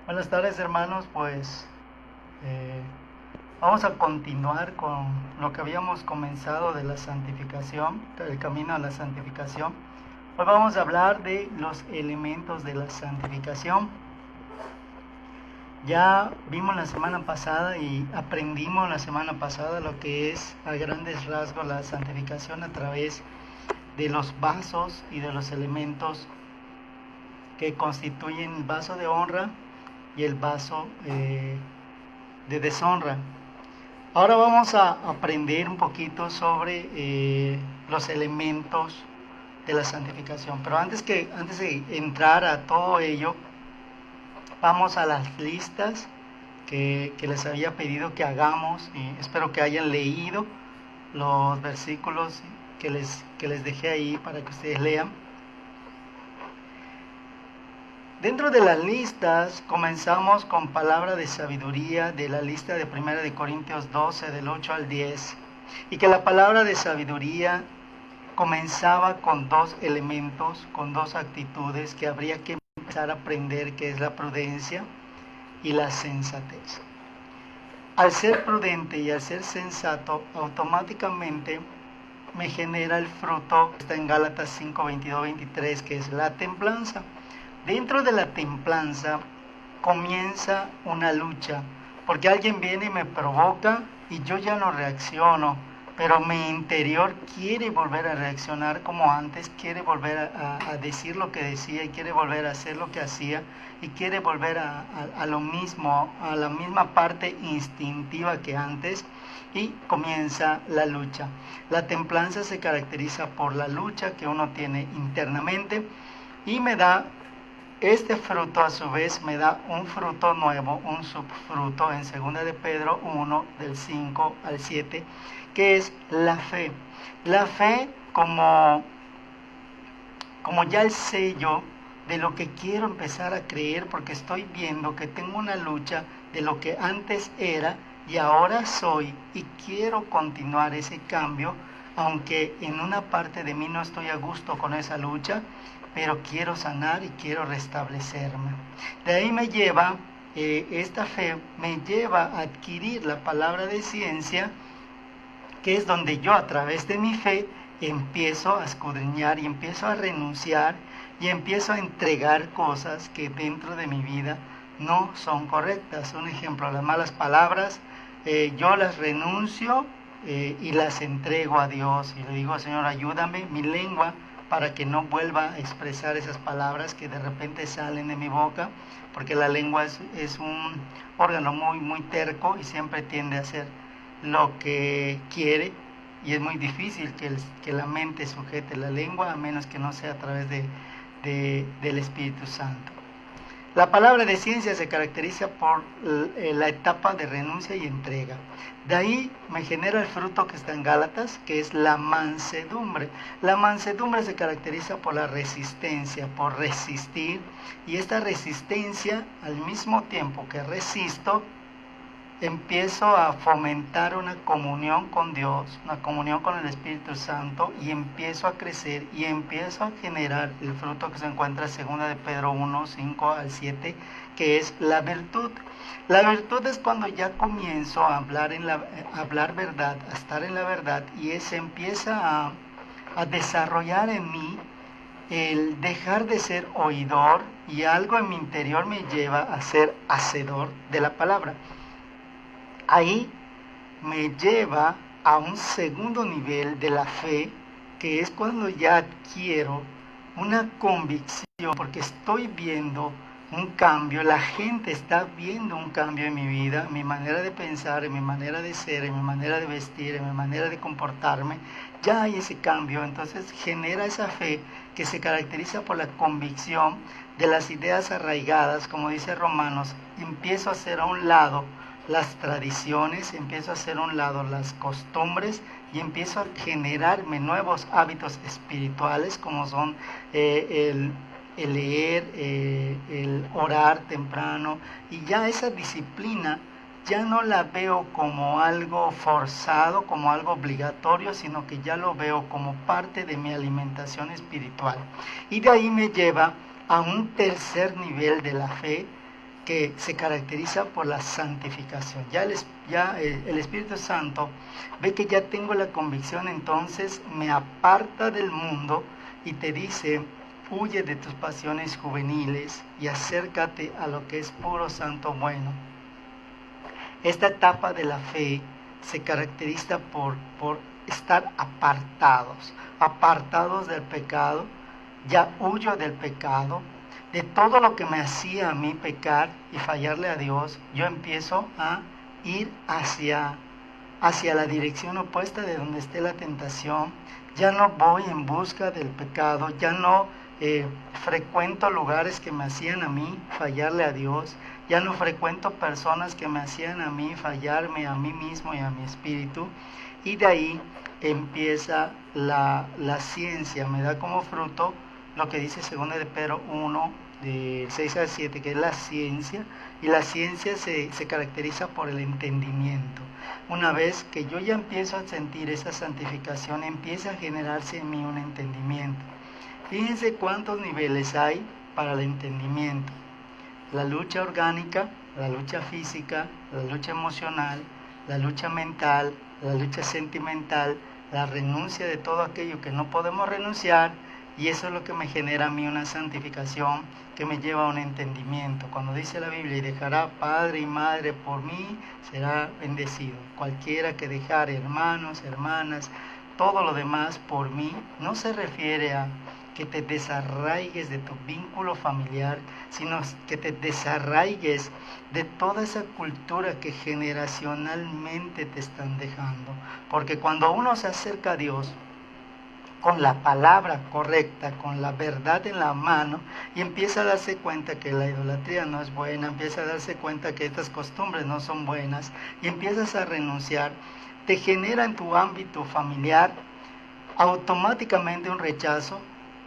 Buenas tardes, hermanos. Eh, vamos a continuar con lo que habíamos comenzado de la santificación, el camino a la santificación. Hoy vamos a hablar de los elementos de la santificación. Ya vimos la semana pasada y aprendimos la semana pasada lo que es a grandes rasgos la santificación a través de los vasos y de los elementos que constituyen el vaso de honra y el vaso de deshonra. Ahora vamos a aprender un poquito sobre los elementos de la santificación. Pero antes de entrar a todo ello, vamos a las listas que les había pedido que hagamos, y espero que hayan leído los versículos que les dejé ahí para que ustedes lean. Dentro de las listas comenzamos con palabra de sabiduría de la lista de 1 de Corintios 12 del 8 al 10, y que la palabra de sabiduría comenzaba con dos elementos, con dos actitudes que habría que empezar a aprender, que es la prudencia y la sensatez. Al ser prudente y al ser sensato, automáticamente me genera el fruto que está en Gálatas 5, 22, 23, que es la templanza. Dentro de la templanza comienza una lucha, porque alguien viene y me provoca y yo ya no reacciono, pero mi interior quiere volver a reaccionar como antes, quiere volver a decir lo que decía, y quiere volver a hacer lo que hacía, y quiere volver a lo mismo, a la misma parte instintiva que antes, y comienza la lucha. La templanza se caracteriza por la lucha que uno tiene internamente, y este fruto a su vez me da un fruto nuevo, un subfruto en 2 de Pedro 1, del 5 al 7, que es la fe. La fe como ya el sello de lo que quiero empezar a creer, porque estoy viendo que tengo una lucha de lo que antes era y ahora soy, y quiero continuar ese cambio, aunque en una parte de mí no estoy a gusto con esa lucha, pero quiero sanar y quiero restablecerme. De ahí esta fe me lleva a adquirir la palabra de ciencia, que es donde yo a través de mi fe empiezo a escudriñar y empiezo a renunciar y empiezo a entregar cosas que dentro de mi vida no son correctas. Un ejemplo, las malas palabras, yo las renuncio y las entrego a Dios y le digo: Señor, ayúdame mi lengua para que no vuelva a expresar esas palabras que de repente salen de mi boca, porque la lengua es un órgano muy terco y siempre tiende a hacer lo que quiere, y es muy difícil que la mente sujete la lengua, a menos que no sea a través del Espíritu Santo. La palabra de ciencia se caracteriza por la etapa de renuncia y entrega. De ahí me genera el fruto que está en Gálatas, que es la mansedumbre. La mansedumbre se caracteriza por la resistencia, por resistir, y esta resistencia, al mismo tiempo que resisto, empiezo a fomentar una comunión con Dios, una comunión con el Espíritu Santo, y empiezo a crecer y empiezo a generar el fruto que se encuentra en 2 de Pedro 1, 5 al 7, que es la virtud. La virtud es cuando ya comienzo a hablar verdad, a estar en la verdad, y se empieza a desarrollar en mí el dejar de ser oidor, y algo en mi interior me lleva a ser hacedor de la palabra. Ahí me lleva a un segundo nivel de la fe, que es cuando ya adquiero una convicción, porque estoy viendo un cambio, la gente está viendo un cambio en mi vida, en mi manera de pensar, en mi manera de ser, en mi manera de vestir, en mi manera de comportarme. Ya hay ese cambio, entonces genera esa fe que se caracteriza por la convicción de las ideas arraigadas, como dice Romanos. Empiezo a hacer a un lado las tradiciones, empiezo a hacer a un lado las costumbres, y empiezo a generarme nuevos hábitos espirituales, como son el leer, el orar temprano, y ya esa disciplina ya no la veo como algo forzado, como algo obligatorio, sino que ya lo veo como parte de mi alimentación espiritual. Y de ahí me lleva a un tercer nivel de la fe, que se caracteriza por la santificación. El Espíritu Santo ve que ya tengo la convicción, entonces me aparta del mundo y te dice: huye de tus pasiones juveniles y acércate a lo que es puro, santo, bueno. Esta etapa de la fe se caracteriza por estar apartados del pecado. Ya huyo del pecado, de todo lo que me hacía a mí pecar y fallarle a Dios. Yo empiezo a ir hacia la dirección opuesta de donde esté la tentación. Ya no voy en busca del pecado, ya no frecuento lugares que me hacían a mí fallarle a Dios, ya no frecuento personas que me hacían a mí fallarme a mí mismo y a mi espíritu. Y de ahí empieza la ciencia, me da como fruto lo que dice 2 de Pedro 1, de 6 al 7, que es la ciencia, y la ciencia se caracteriza por el entendimiento. Una vez que yo ya empiezo a sentir esa santificación, empieza a generarse en mí un entendimiento. Fíjense cuántos niveles hay para el entendimiento: la lucha orgánica, la lucha física, la lucha emocional, la lucha mental, la lucha sentimental, la renuncia de todo aquello que no podemos renunciar. Y eso es lo que me genera a mí una santificación que me lleva a un entendimiento. Cuando dice la Biblia: y dejará padre y madre por mí, será bendecido. Cualquiera que dejare hermanos, hermanas, todo lo demás por mí, no se refiere a que te desarraigues de tu vínculo familiar, sino que te desarraigues de toda esa cultura que generacionalmente te están dejando. Porque cuando uno se acerca a Dios con la palabra correcta, con la verdad en la mano, y empieza a darse cuenta que la idolatría no es buena, empieza a darse cuenta que estas costumbres no son buenas, y empiezas a renunciar, te genera en tu ámbito familiar automáticamente un rechazo,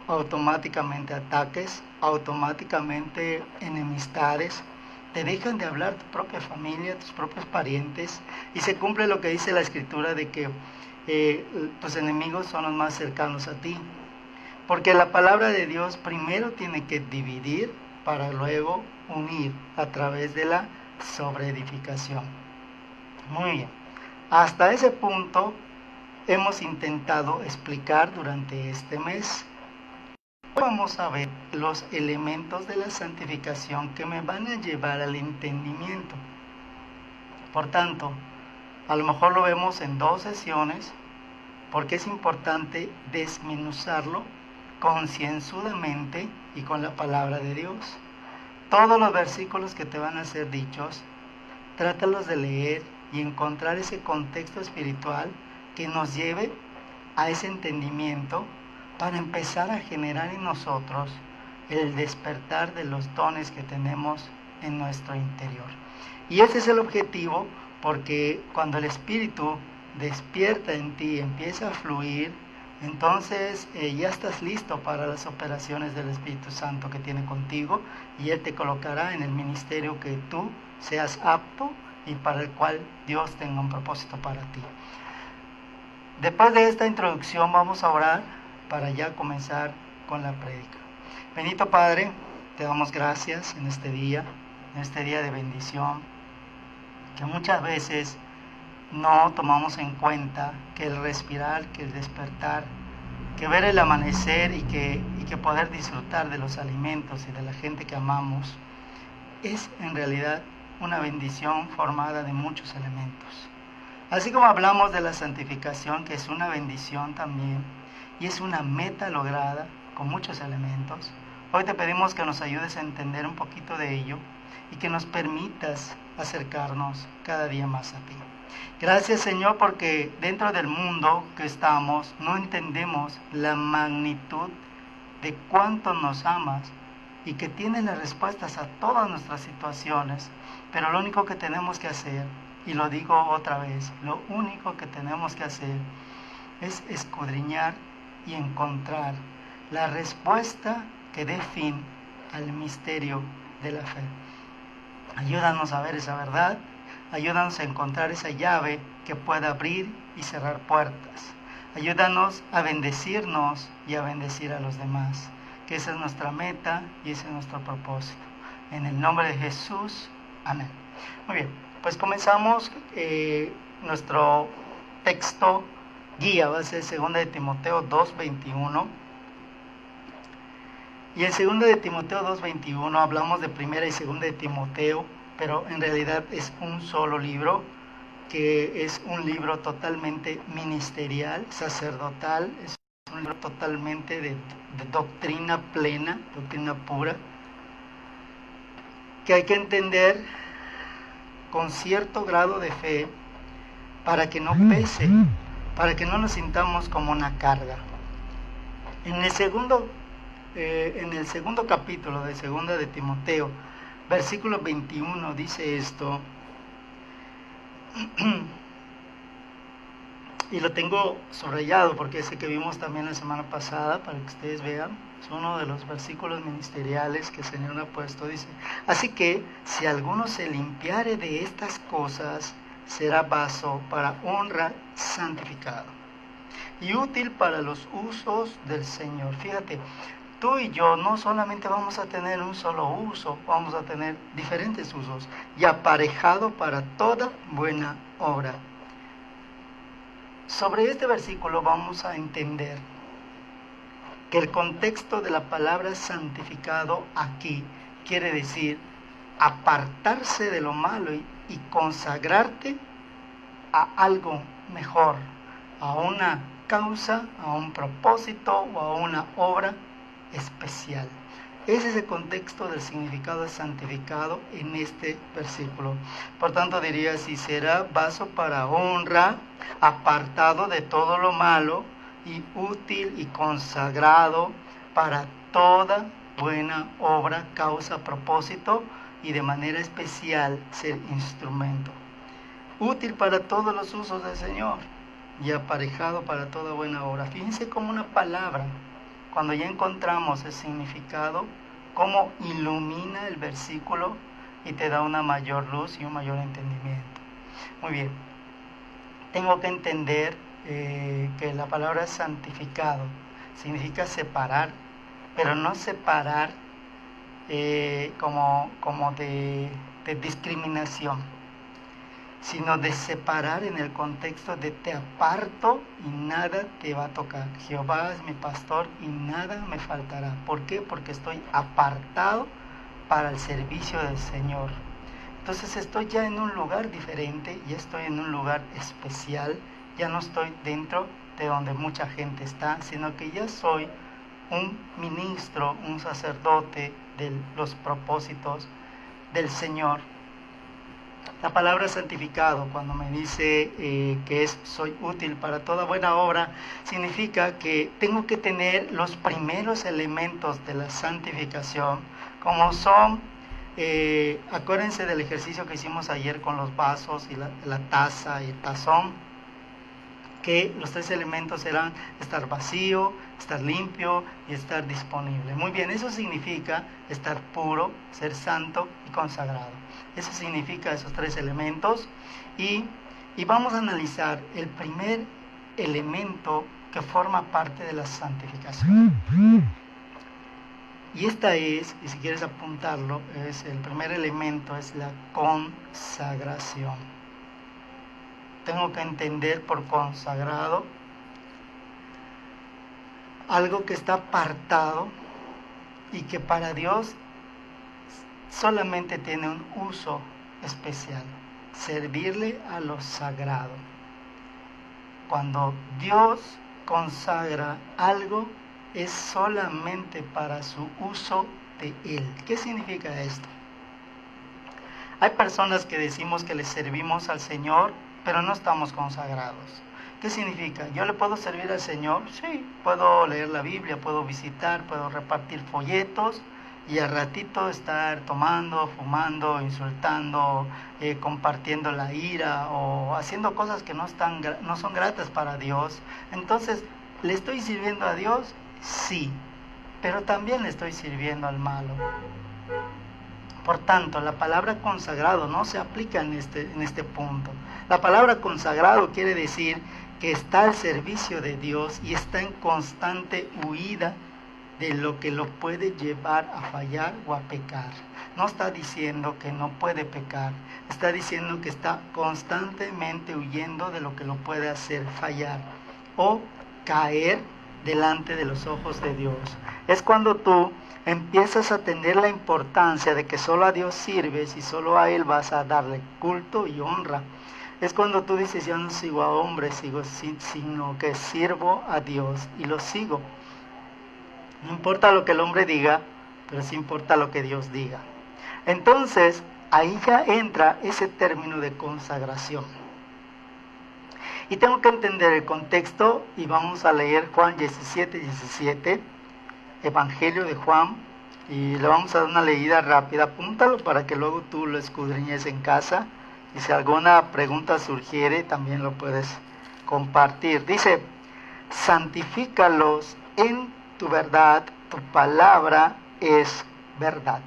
automáticamente ataques, automáticamente enemistades. Te dejan de hablar tu propia familia, tus propios parientes, y se cumple lo que dice la Escritura de que tus enemigos son los más cercanos a ti. Porque la palabra de Dios primero tiene que dividir para luego unir a través de la sobreedificación. Muy bien. Hasta ese punto hemos intentado explicar durante este mes. Hoy vamos a ver los elementos de la santificación que me van a llevar al entendimiento. Por tanto, a lo mejor lo vemos en 2 sesiones, porque es importante desmenuzarlo concienzudamente y con la palabra de Dios. Todos los versículos que te van a ser dichos, trátalos de leer y encontrar ese contexto espiritual que nos lleve a ese entendimiento para empezar a generar en nosotros el despertar de los dones que tenemos en nuestro interior. Y ese es el objetivo, porque cuando el Espíritu despierta en ti, empieza a fluir, entonces ya estás listo para las operaciones del Espíritu Santo que tiene contigo, y Él te colocará en el ministerio que tú seas apto y para el cual Dios tenga un propósito para ti. Después de esta introducción vamos a orar para ya comenzar con la prédica. Bendito Padre, te damos gracias en este día de bendición, que muchas veces no tomamos en cuenta que el respirar, que el despertar, que ver el amanecer y que poder disfrutar de los alimentos y de la gente que amamos es en realidad una bendición formada de muchos elementos. Así como hablamos de la santificación, que es una bendición también y es una meta lograda con muchos elementos, hoy te pedimos que nos ayudes a entender un poquito de ello y que nos permitas acercarnos cada día más a ti. Gracias, Señor, porque dentro del mundo que estamos no entendemos la magnitud de cuánto nos amas y que tienes las respuestas a todas nuestras situaciones, pero lo único que tenemos que hacer, y lo digo otra vez, lo único que tenemos que hacer es escudriñar y encontrar la respuesta que dé fin al misterio de la fe. Ayúdanos a ver esa verdad, ayúdanos a encontrar esa llave que pueda abrir y cerrar puertas. Ayúdanos a bendecirnos y a bendecir a los demás, que esa es nuestra meta y ese es nuestro propósito. En el nombre de Jesús, amén. Muy bien, pues comenzamos nuestro texto guía, va a ser 2 de Timoteo 2:21. Y en 2 de Timoteo 2:21 hablamos de 1 y 2 de Timoteo, pero en realidad es un solo libro, que es un libro totalmente ministerial, sacerdotal, es un libro totalmente de doctrina plena, doctrina pura, que hay que entender con cierto grado de fe para que no pese, para que no nos sintamos como una carga. En el segundo capítulo de 2 de Timoteo, versículo 21, dice esto, y lo tengo subrayado porque ese que vimos también la semana pasada, para que ustedes vean, es uno de los versículos ministeriales que el Señor ha puesto. Dice: así que si alguno se limpiare de estas cosas, será vaso para honra, santificado y útil para los usos del Señor. Fíjate, tú y yo no solamente vamos a tener un solo uso, vamos a tener diferentes usos, y aparejado para toda buena obra. Sobre este versículo vamos a entender que el contexto de la palabra santificado aquí quiere decir apartarse de lo malo y consagrarte a algo mejor, a una causa, a un propósito o a una obra especial. Ese es el contexto del significado de santificado en este versículo. Por tanto diría: si será vaso para honra, apartado de todo lo malo y útil y consagrado para toda buena obra, causa, propósito, y de manera especial ser instrumento. Útil para todos los usos del Señor y aparejado para toda buena obra. Fíjense como una palabra, cuando ya encontramos el significado, cómo ilumina el versículo y te da una mayor luz y un mayor entendimiento. Muy bien, tengo que entender que la palabra santificado significa separar, pero no separar como de discriminación, sino de separar en el contexto de te aparto y nada te va a tocar. Jehová es mi pastor y nada me faltará. ¿Por qué? Porque estoy apartado para el servicio del Señor. Entonces estoy ya en un lugar diferente, ya estoy en un lugar especial, ya no estoy dentro de donde mucha gente está, sino que ya soy un ministro, un sacerdote de los propósitos del Señor. La palabra santificado, cuando me dice que soy útil para toda buena obra, significa que tengo que tener los primeros elementos de la santificación, como son, acuérdense del ejercicio que hicimos ayer con los vasos y la taza y el tazón, que los tres elementos eran estar vacío, estar limpio y estar disponible. Muy bien, eso significa estar puro, ser santo y consagrado. Eso significa esos tres elementos, y vamos a analizar el primer elemento que forma parte de la santificación. Y esta es, y si quieres apuntarlo, el primer elemento es la consagración. Tengo que entender por consagrado algo que está apartado y que para Dios solamente tiene un uso especial: servirle a lo sagrado. Cuando Dios consagra algo, es solamente para su uso de Él. ¿Qué significa esto? Hay personas que decimos que le servimos al Señor, pero no estamos consagrados. ¿Qué significa? ¿Yo le puedo servir al Señor? Sí, puedo leer la Biblia, puedo visitar, puedo repartir folletos, y al ratito estar tomando, fumando, insultando, compartiendo la ira o haciendo cosas que no son gratas para Dios. Entonces, ¿le estoy sirviendo a Dios? Sí, pero también le estoy sirviendo al malo. Por tanto, la palabra consagrado no se aplica en este punto. La palabra consagrado quiere decir que está al servicio de Dios y está en constante huida de lo que lo puede llevar a fallar o a pecar. No está diciendo que no puede pecar, está diciendo que está constantemente huyendo de lo que lo puede hacer fallar o caer delante de los ojos de Dios. Es cuando tú empiezas a tener la importancia de que solo a Dios sirves y solo a Él vas a darle culto y honra. Es cuando tú dices, yo no sigo a hombres, sino que sirvo a Dios y lo sigo. No importa lo que el hombre diga, pero sí importa lo que Dios diga. Entonces, ahí ya entra ese término de consagración. Y tengo que entender el contexto y vamos a leer Juan 17, Evangelio de Juan, y le vamos a dar una leída rápida. Apúntalo para que luego tú lo escudriñes en casa, y si alguna pregunta surgiere también lo puedes compartir. Dice, santifícalos en tu verdad, tu palabra es verdad.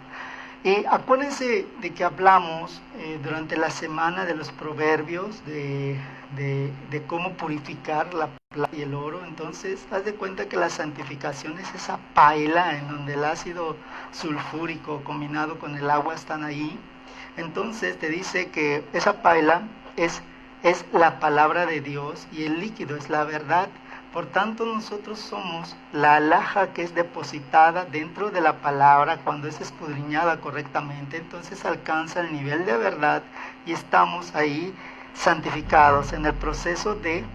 Y acuérdense de que hablamos durante la semana de los proverbios, de cómo purificar la plata y el oro. Entonces, haz de cuenta que la santificación es esa paila en donde el ácido sulfúrico combinado con el agua están ahí. Entonces te dice que esa paila es la palabra de Dios y el líquido es la verdad. Por tanto, nosotros somos la alhaja que es depositada dentro de la palabra cuando es escudriñada correctamente. Entonces alcanza el nivel de verdad y estamos ahí santificados en el proceso de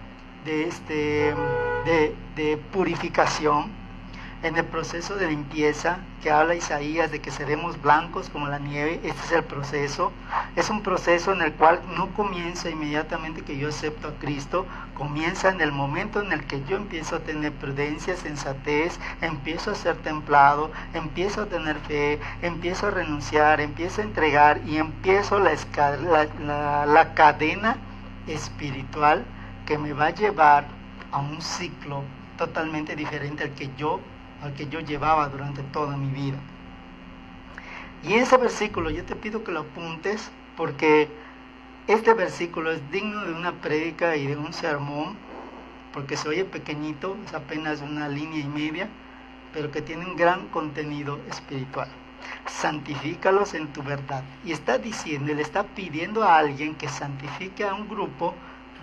purificación, en el proceso de limpieza que habla Isaías de que seremos blancos como la nieve. Este es el proceso. Es un proceso en el cual no comienza inmediatamente que yo acepto a Cristo, comienza en el momento en el que yo empiezo a tener prudencia, sensatez, empiezo a ser templado, empiezo a tener fe, empiezo a renunciar, empiezo a entregar y empiezo la cadena espiritual que me va a llevar a un ciclo totalmente diferente al que yo llevaba durante toda mi vida. Y ese versículo yo te pido que lo apuntes, porque este versículo es digno de una prédica y de un sermón, porque se oye pequeñito, es apenas una línea y media, pero que tiene un gran contenido espiritual. Santifícalos en tu verdad. Y está diciendo, le está pidiendo a alguien que santifique a un grupo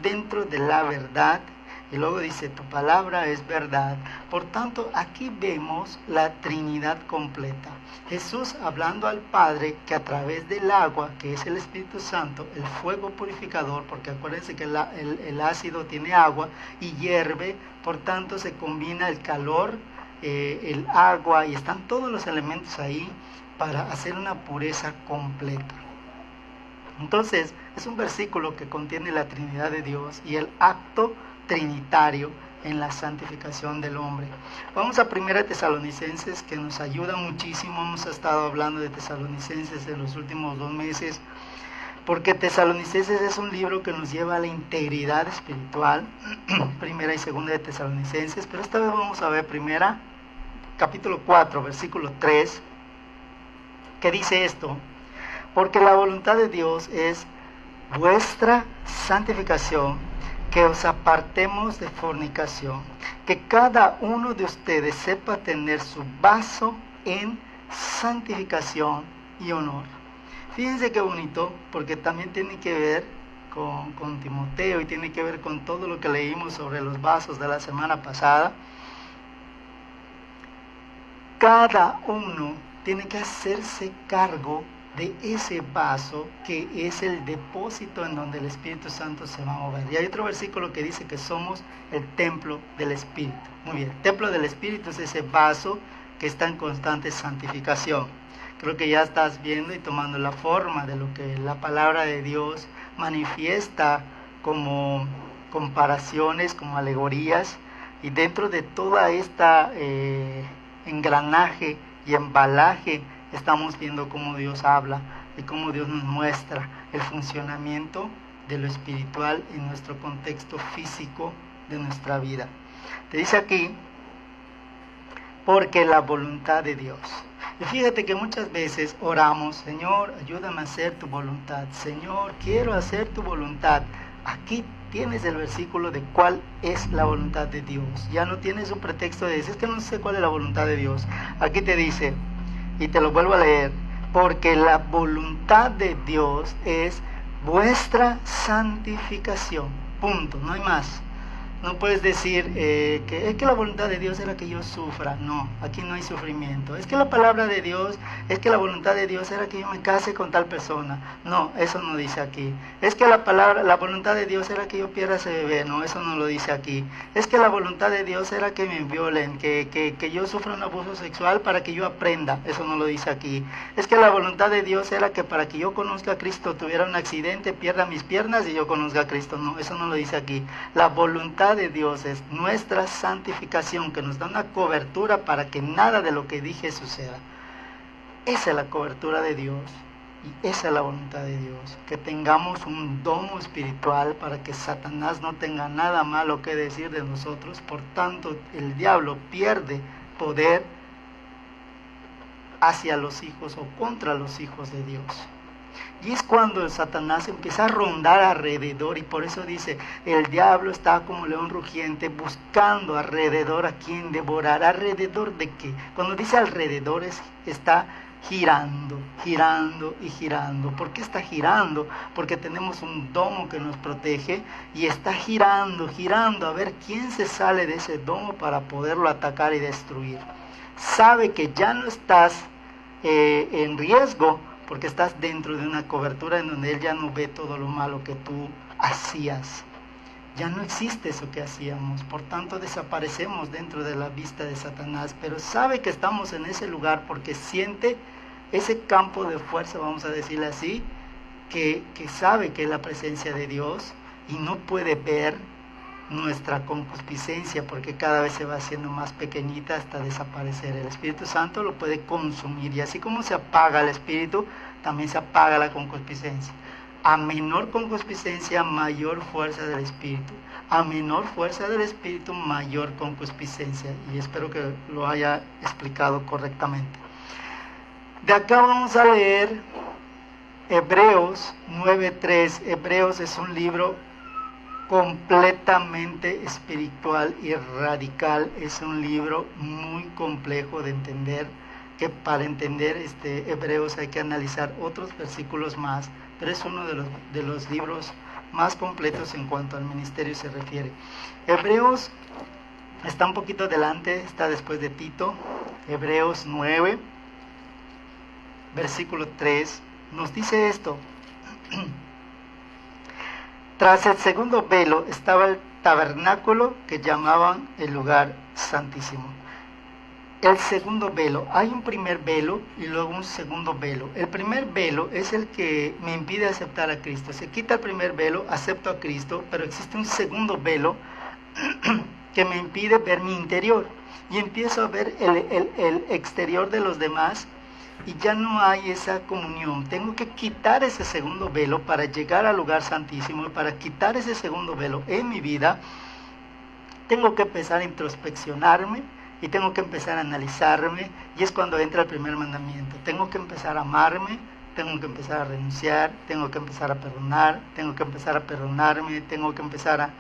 dentro de la verdad. Y luego dice, tu palabra es verdad. Por tanto, aquí vemos la Trinidad completa. Jesús hablando al Padre que a través del agua, que es el Espíritu Santo, el fuego purificador, porque acuérdense que el ácido tiene agua y hierve, por tanto se combina el calor, el agua, y están todos los elementos ahí para hacer una pureza completa. Entonces, es un versículo que contiene la Trinidad de Dios y el acto trinitario en la santificación del hombre. Vamos a 1 Tesalonicenses, que nos ayuda muchísimo. Hemos estado hablando de Tesalonicenses en los últimos 2 meses, porque Tesalonicenses es un libro que nos lleva a la integridad espiritual. Primera y segunda de Tesalonicenses, pero esta vez vamos a ver primera, capítulo 4, versículo 3, que dice esto: porque la voluntad de Dios es vuestra santificación, que os apartemos de fornicación, que cada uno de ustedes sepa tener su vaso en santificación y honor. Fíjense qué bonito, porque también tiene que ver con Timoteo y tiene que ver con todo lo que leímos sobre los vasos de la semana pasada. Cada uno tiene que hacerse cargo de ese vaso que es el depósito en donde el Espíritu Santo se va a mover. Y hay otro versículo que dice que somos el templo del Espíritu. Muy bien, el templo del Espíritu es ese vaso que está en constante santificación. Creo que ya estás viendo y tomando la forma de lo que la palabra de Dios manifiesta como comparaciones, como alegorías, y dentro de toda esta engranaje y embalaje estamos viendo cómo Dios habla y cómo Dios nos muestra el funcionamiento de lo espiritual en nuestro contexto físico de nuestra vida. Te dice aquí, porque la voluntad de Dios. Y fíjate que muchas veces oramos, Señor, ayúdame a hacer tu voluntad. Señor, quiero hacer tu voluntad. Aquí tienes el versículo de cuál es la voluntad de Dios. Ya no tienes un pretexto de decir, es que no sé cuál es la voluntad de Dios. Aquí te dice, y te lo vuelvo a leer, porque la voluntad de Dios es vuestra santificación. Punto, no hay más. No puedes decir que es que la voluntad de Dios era que yo sufra. No, aquí no hay sufrimiento. Es que la palabra de Dios, es que la voluntad de Dios era que yo me case con tal persona. No, eso no dice aquí. Es que la voluntad de Dios era que yo pierda ese bebé. No, eso no lo dice aquí. Es que la voluntad de Dios era que me violen, que yo sufra un abuso sexual para que yo aprenda. Eso no lo dice aquí. Es que la voluntad de Dios era que para que yo conozca a Cristo tuviera un accidente, pierda mis piernas y yo conozca a Cristo. No, eso no lo dice aquí. La voluntad de Dios es nuestra santificación, que nos da una cobertura para que nada de lo que dije suceda. Esa es la cobertura de Dios y esa es la voluntad de Dios, que tengamos un domo espiritual para que Satanás no tenga nada malo que decir de nosotros. Por tanto, el diablo pierde poder hacia los hijos o contra los hijos de Dios. Y es cuando el Satanás empieza a rondar alrededor, y por eso dice, el diablo está como león rugiente buscando alrededor a quien devorar. ¿Alrededor de qué? Cuando dice alrededor está girando, girando y girando. ¿Por qué está girando? Porque tenemos un domo que nos protege y está girando, girando a ver quién se sale de ese domo para poderlo atacar y destruir. Sabe que ya no estás en riesgo, porque estás dentro de una cobertura en donde él ya no ve todo lo malo que tú hacías. Ya no existe eso que hacíamos, por tanto desaparecemos dentro de la vista de Satanás, pero sabe que estamos en ese lugar porque siente ese campo de fuerza, vamos a decirle así, que sabe que es la presencia de Dios y no puede ver nuestra concupiscencia porque cada vez se va haciendo más pequeñita hasta desaparecer. El Espíritu Santo lo puede consumir y así como se apaga el Espíritu, también se apaga la concupiscencia. A menor concupiscencia, mayor fuerza del Espíritu. A menor fuerza del Espíritu, mayor concupiscencia. Y espero que lo haya explicado correctamente. De acá vamos a leer Hebreos 9:3. Hebreos es un libro completamente espiritual y radical. Es un libro muy complejo de entender, que para entender Hebreos hay que analizar otros versículos más, pero es uno de los libros más completos en cuanto al ministerio se refiere. Hebreos está un poquito adelante, está después de Tito. Hebreos 9, versículo 3, nos dice esto. Tras el segundo velo estaba el tabernáculo que llamaban el lugar santísimo. El segundo velo, hay un primer velo y luego un segundo velo. El primer velo es el que me impide aceptar a Cristo. Se quita el primer velo, acepto a Cristo, pero existe un segundo velo que me impide ver mi interior. Y empiezo a ver el exterior de los demás y ya no hay esa comunión. Tengo que quitar ese segundo velo para llegar al lugar santísimo. Y para quitar ese segundo velo en mi vida, tengo que empezar a introspeccionarme y tengo que empezar a analizarme. Y es cuando entra el primer mandamiento. Tengo que empezar a amarme, tengo que empezar a renunciar, tengo que empezar a perdonar, tengo que empezar a perdonarme, tengo que empezar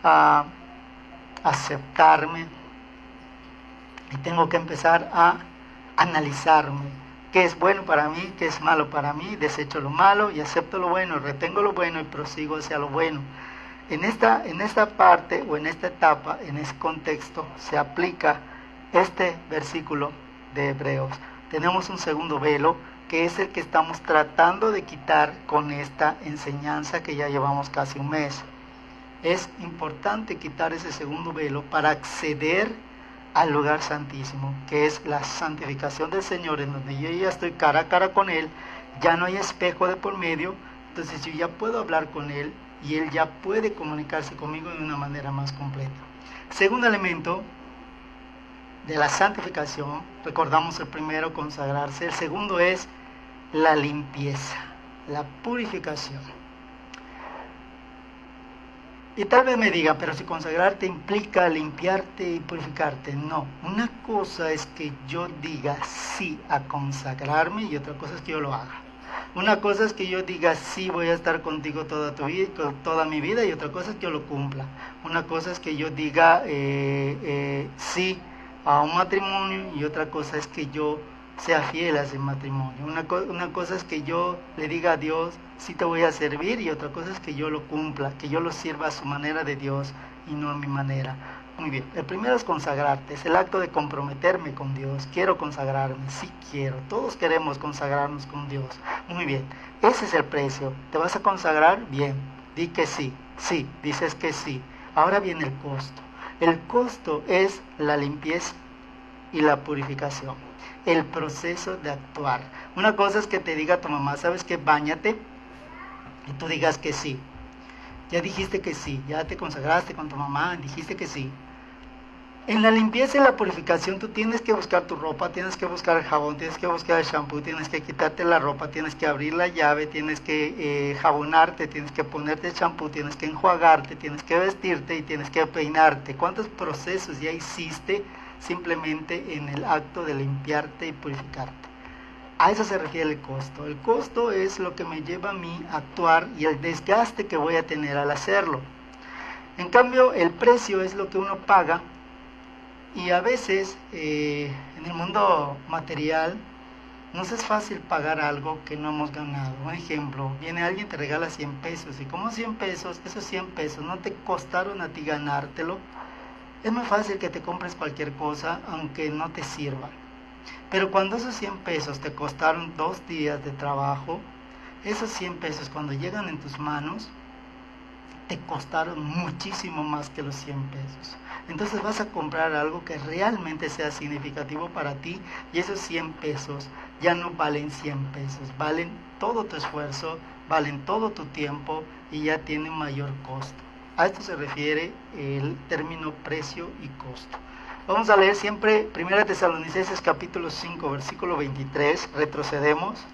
a aceptarme y tengo que empezar a analizarme. ¿Qué es bueno para mí? ¿Qué es malo para mí? Desecho lo malo y acepto lo bueno, retengo lo bueno y prosigo hacia lo bueno. En esta parte o en esta etapa, en ese contexto, se aplica este versículo de Hebreos. Tenemos un segundo velo que es el que estamos tratando de quitar con esta enseñanza que ya llevamos casi un mes. Es importante quitar ese segundo velo para acceder al lugar santísimo, que es la santificación del Señor, en donde yo ya estoy cara a cara con Él, ya no hay espejo de por medio, entonces yo ya puedo hablar con Él y Él ya puede comunicarse conmigo de una manera más completa. Segundo elemento de la santificación, recordamos el primero, consagrarse, el segundo es la limpieza, la purificación. Y tal vez me diga, pero si consagrarte implica limpiarte y purificarte. No, una cosa es que yo diga sí a consagrarme y otra cosa es que yo lo haga. Una cosa es que yo diga sí, voy a estar contigo toda tu vida, toda mi vida, y otra cosa es que yo lo cumpla. Una cosa es que yo diga sí a un matrimonio, y otra cosa es que yo sea fiel a ese matrimonio. Una cosa es que yo le diga a Dios sí te voy a servir, y otra cosa es que yo lo cumpla, que yo lo sirva a su manera de Dios y no a mi manera. Muy bien, el primero es consagrarte, es el acto de comprometerme con Dios. Quiero consagrarme, sí quiero, todos queremos consagrarnos con Dios. Muy bien, ese es el precio. ¿Te vas a consagrar? Bien, di que sí, sí, dices que sí. Ahora viene el costo. El costo es la limpieza y la purificación, el proceso de actuar. Una cosa es que te diga tu mamá, ¿sabes qué? Báñate, y tú digas que sí. Ya dijiste que sí, ya te consagraste con tu mamá, dijiste que sí. En la limpieza y la purificación tú tienes que buscar tu ropa, tienes que buscar el jabón, tienes que buscar el shampoo, tienes que quitarte la ropa, tienes que abrir la llave, tienes que jabonarte, tienes que ponerte el shampoo, tienes que enjuagarte, tienes que vestirte y tienes que peinarte. ¿Cuántos procesos ya hiciste simplemente en el acto de limpiarte y purificarte? A eso se refiere el costo. El costo es lo que me lleva a mí a actuar y el desgaste que voy a tener al hacerlo. En cambio, el precio es lo que uno paga. Y a veces en el mundo material nos es fácil pagar algo que no hemos ganado. Un ejemplo, viene alguien, te regala 100 pesos, y como 100 pesos, esos 100 pesos no te costaron a ti ganártelo, es muy fácil que te compres cualquier cosa aunque no te sirva. Pero cuando esos 100 pesos te costaron 2 días de trabajo, esos 100 pesos cuando llegan en tus manos, te costaron muchísimo más que los 100 pesos. Entonces vas a comprar algo que realmente sea significativo para ti, y esos 100 pesos ya no valen 100 pesos, valen todo tu esfuerzo, valen todo tu tiempo y ya tienen mayor costo. A esto se refiere el término precio y costo. Vamos a leer siempre 1 Tesalonicenses capítulo 5, versículo 23, retrocedemos.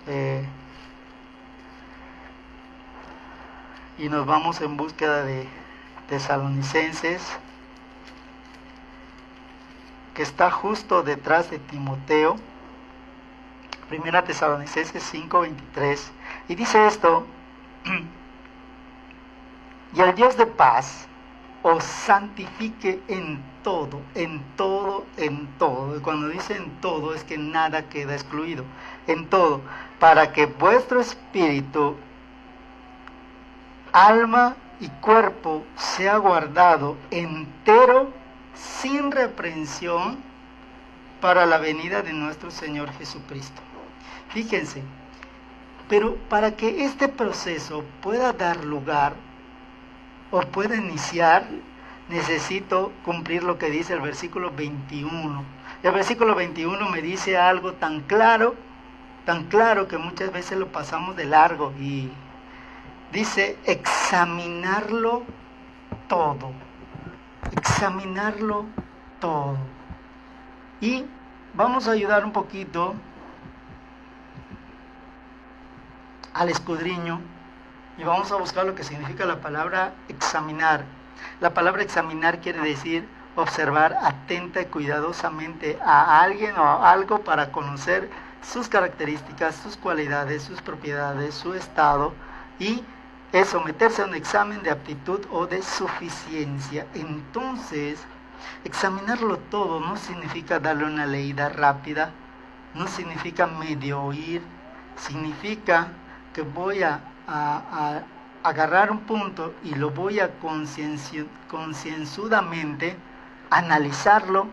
Y nos vamos en búsqueda de Tesalonicenses, que está justo detrás de Timoteo. 1 Tesalonicenses 5:23, y dice esto: y el Dios de paz os santifique en todo, en todo, en todo. Y cuando dice en todo es que nada queda excluido, en todo, para que vuestro espíritu, alma y cuerpo sea guardado entero, sin reprensión, para la venida de nuestro Señor Jesucristo. Fíjense, pero para que este proceso pueda dar lugar o pueda iniciar, necesito cumplir lo que dice el versículo 21. El versículo 21 me dice algo tan claro que muchas veces lo pasamos de largo, y dice examinarlo todo, examinarlo todo. Y vamos a ayudar un poquito al escudriño y vamos a buscar lo que significa la palabra examinar. La palabra examinar quiere decir observar atenta y cuidadosamente a alguien o a algo para conocer sus características, sus cualidades, sus propiedades, su estado, y es someterse a un examen de aptitud o de suficiencia. Entonces, examinarlo todo no significa darle una leída rápida, no significa medio oír, significa que voy a agarrar un punto y lo voy a concienzudamente analizarlo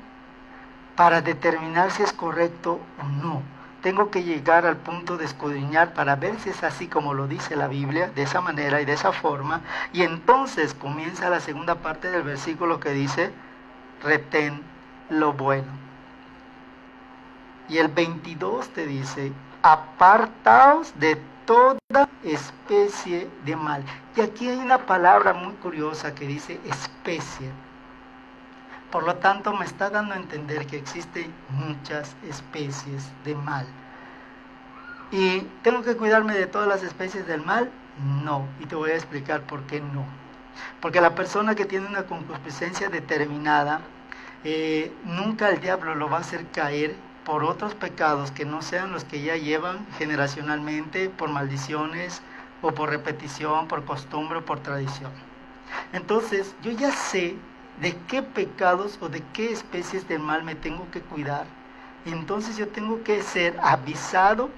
para determinar si es correcto o no. Tengo que llegar al punto de escudriñar para ver si es así como lo dice la Biblia, de esa manera y de esa forma. Y entonces comienza la segunda parte del versículo que dice: retén lo bueno. Y el 22 te dice: apartaos de toda especie de mal. Y aquí hay una palabra muy curiosa que dice especie. Por lo tanto, me está dando a entender que existen muchas especies de mal. ¿Y tengo que cuidarme de todas las especies del mal? No, y te voy a explicar por qué no. Porque la persona que tiene una concupiscencia determinada, nunca el diablo lo va a hacer caer por otros pecados que no sean los que ya llevan generacionalmente, por maldiciones o por repetición, por costumbre o por tradición. Entonces, yo ya sé de qué pecados o de qué especies de mal me tengo que cuidar. Entonces yo tengo que ser avisado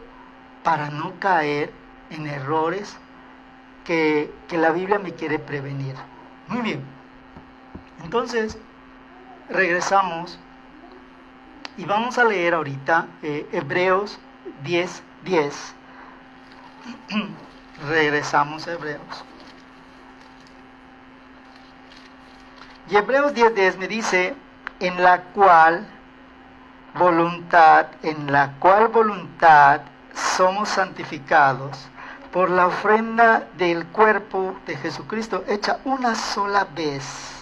para no caer en errores que la Biblia me quiere prevenir. Muy bien. Entonces, regresamos y vamos a leer ahorita Hebreos 10:10. Regresamos a Hebreos. Y Hebreos 10:10 me dice, en la cual voluntad somos santificados por la ofrenda del cuerpo de Jesucristo, hecha una sola vez.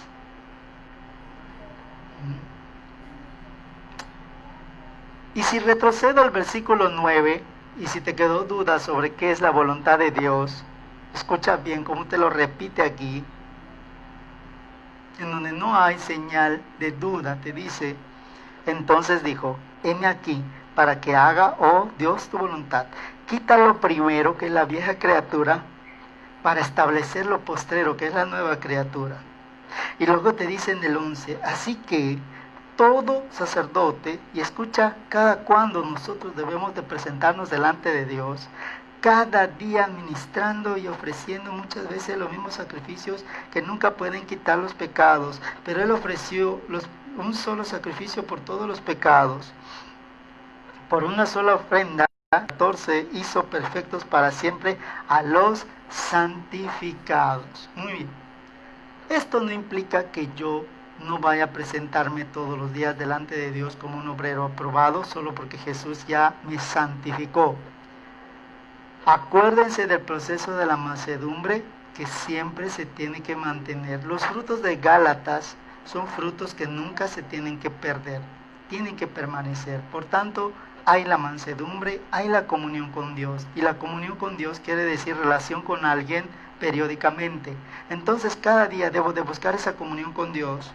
Y si retrocedo al versículo 9, y si te quedó duda sobre qué es la voluntad de Dios, escucha bien cómo te lo repite aquí, en donde no hay señal de duda, te dice, entonces dijo, heme aquí, para que haga, oh Dios, tu voluntad. Quita lo primero, que es la vieja criatura, para establecer lo postrero, que es la nueva criatura. Y luego te dice en el 11, así que todo sacerdote, y escucha cada cuándo nosotros debemos de presentarnos delante de Dios, cada día ministrando y ofreciendo muchas veces los mismos sacrificios que nunca pueden quitar los pecados, pero Él ofreció un solo sacrificio por todos los pecados, por una sola ofrenda, 14 hizo perfectos para siempre a los santificados. Muy bien, esto no implica que yo no vaya a presentarme todos los días delante de Dios como un obrero aprobado, solo porque Jesús ya me santificó. Acuérdense del proceso de la mansedumbre que siempre se tiene que mantener. Los frutos de Gálatas son frutos que nunca se tienen que perder, tienen que permanecer. Por tanto, hay la mansedumbre, hay la comunión con Dios. Y la comunión con Dios quiere decir relación con alguien periódicamente. Entonces cada día debo de buscar esa comunión con Dios,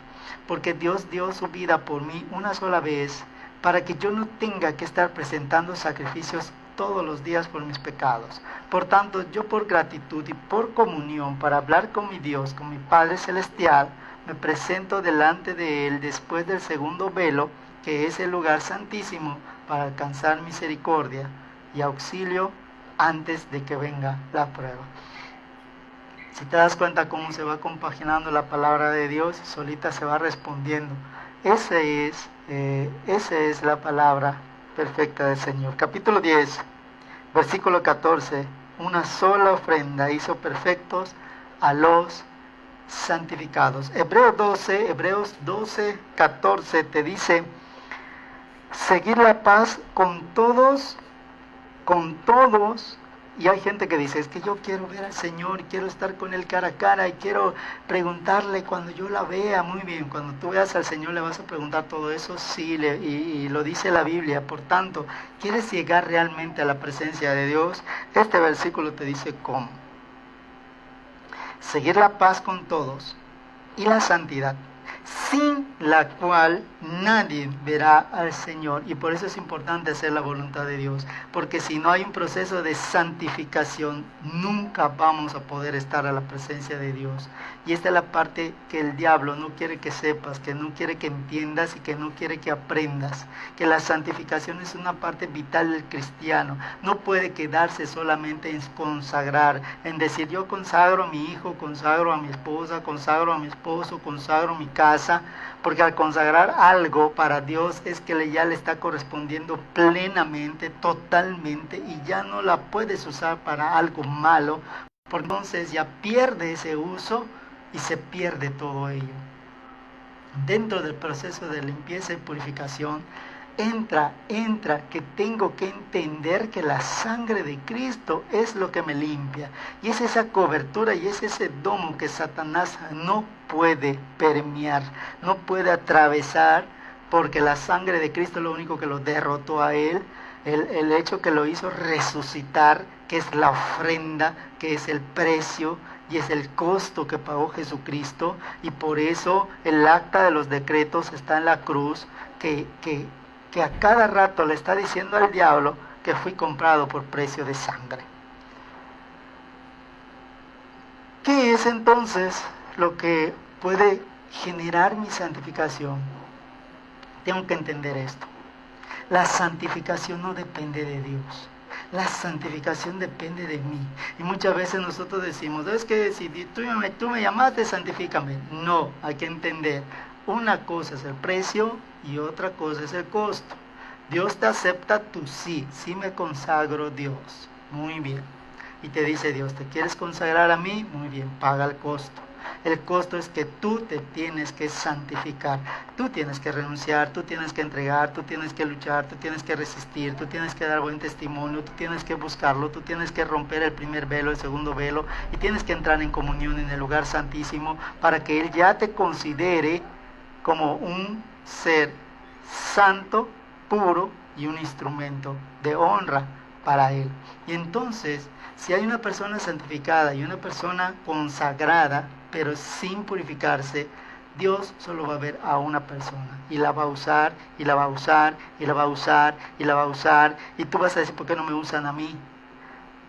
porque Dios dio su vida por mí una sola vez, para que yo no tenga que estar presentando sacrificios todos los días por mis pecados. Por tanto, yo por gratitud y por comunión, para hablar con mi Dios, con mi Padre Celestial, me presento delante de Él después del segundo velo, que es el lugar santísimo, para alcanzar misericordia y auxilio antes de que venga la prueba. Si te das cuenta cómo se va compaginando la palabra de Dios, solita se va respondiendo. Esa es la palabra perfecta del Señor. Capítulo 10, versículo 14. Una sola ofrenda hizo perfectos a los santificados. Hebreos 12, 14 te dice, seguir la paz con todos, y hay gente que dice, es que yo quiero ver al Señor, y quiero estar con Él cara a cara, y quiero preguntarle cuando yo la vea. Muy bien, cuando tú veas al Señor le vas a preguntar todo eso, sí, y lo dice la Biblia. Por tanto, ¿quieres llegar realmente a la presencia de Dios? Este versículo te dice cómo. Seguir la paz con todos y la santidad, sin la cual nadie verá al Señor. Y por eso es importante hacer la voluntad de Dios, porque si no hay un proceso de santificación, nunca vamos a poder estar a la presencia de Dios. Y esta es la parte que el diablo no quiere que sepas, que no quiere que entiendas y que no quiere que aprendas, que la santificación es una parte vital del cristiano. No puede quedarse solamente en consagrar, en decir yo consagro a mi hijo, consagro a mi esposa, consagro a mi esposo, consagro mi casa, porque al consagrar algo para Dios es que ya le está correspondiendo plenamente, totalmente, y ya no la puedes usar para algo malo, porque entonces ya pierde ese uso y se pierde todo ello. Dentro del proceso de limpieza y purificación entra que tengo que entender que la sangre de Cristo es lo que me limpia, y es esa cobertura y es ese domo que Satanás no puede permear, no puede atravesar, porque la sangre de Cristo es lo único que lo derrotó a Él. El hecho que lo hizo resucitar, que es la ofrenda, que es el precio y es el costo que pagó Jesucristo. Y por eso el acta de los decretos está en la cruz, que que a cada rato le está diciendo al diablo que fui comprado por precio de sangre. ¿Qué es entonces lo que puede generar mi santificación? Tengo que entender esto. La santificación no depende de Dios. La santificación depende de mí. Y muchas veces nosotros decimos, es que si tú me llamaste, santifícame. No, hay que entender. Una cosa es el precio y otra cosa es el costo. Dios te acepta tu sí. Sí me consagro, Dios. Muy bien. Y te dice Dios, ¿te quieres consagrar a mí? Muy bien, paga el costo. El costo es que tú te tienes que santificar, tú tienes que renunciar, tú tienes que entregar, tú tienes que luchar, tú tienes que resistir, tú tienes que dar buen testimonio, tú tienes que buscarlo, tú tienes que romper el primer velo, el segundo velo, y tienes que entrar en comunión en el lugar santísimo para que Él ya te considere como un ser santo, puro y un instrumento de honra para Él. Y entonces, si hay una persona santificada y una persona consagrada, pero sin purificarse, Dios solo va a ver a una persona y la va a usar, y la va a usar, y la va a usar, y la va a usar, y tú vas a decir, ¿por qué no me usan a mí?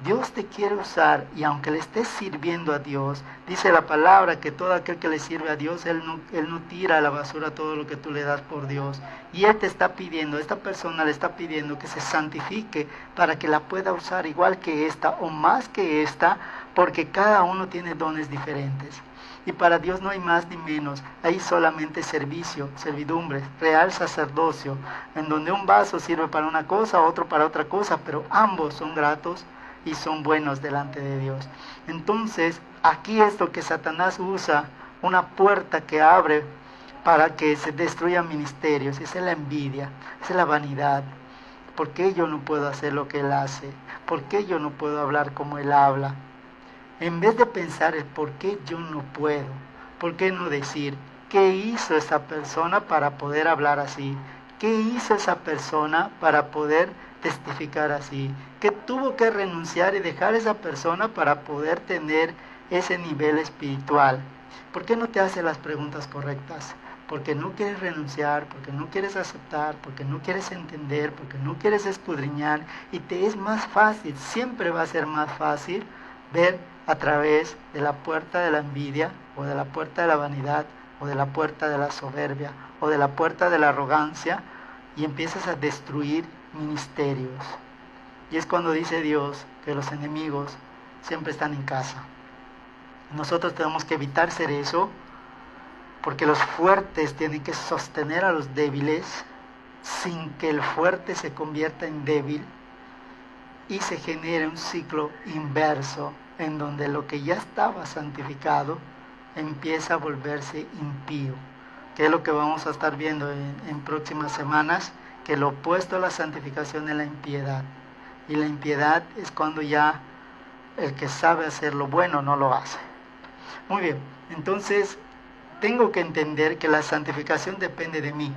Dios te quiere usar, y aunque le estés sirviendo a Dios, dice la palabra que todo aquel que le sirve a Dios, Él no tira a la basura todo lo que tú le das por Dios. Y Él te está pidiendo, esta persona le está pidiendo que se santifique para que la pueda usar igual que esta o más que esta, porque cada uno tiene dones diferentes. Y para Dios no hay más ni menos, hay solamente servicio, servidumbre, real sacerdocio, en donde un vaso sirve para una cosa, otro para otra cosa, pero ambos son gratos y son buenos delante de Dios. Entonces, aquí es lo que Satanás usa, una puerta que abre para que se destruyan ministerios. Esa es la envidia, esa es la vanidad. ¿Por qué yo no puedo hacer lo que Él hace? ¿Por qué yo no puedo hablar como Él habla? En vez de pensar el por qué yo no puedo, ¿por qué no decir qué hizo esa persona para poder hablar así? ¿Qué hizo esa persona para poder testificar así? ¿Qué tuvo que renunciar y dejar esa persona para poder tener ese nivel espiritual? ¿Por qué no te hace las preguntas correctas? Porque no quieres renunciar, porque no quieres aceptar, porque no quieres entender, porque no quieres escudriñar, y te es más fácil, siempre va a ser más fácil ver a través de la puerta de la envidia, o de la puerta de la vanidad, o de la puerta de la soberbia, o de la puerta de la arrogancia, y empiezas a destruir ministerios. Y es cuando dice Dios que los enemigos siempre están en casa. Nosotros tenemos que evitar ser eso, porque los fuertes tienen que sostener a los débiles sin que el fuerte se convierta en débil y se genere un ciclo inverso en donde lo que ya estaba santificado empieza a volverse impío, que es lo que vamos a estar viendo en próximas semanas, que lo opuesto a la santificación es la impiedad, y la impiedad es cuando ya el que sabe hacer lo bueno no lo hace. Muy bien, entonces tengo que entender que la santificación depende de mí.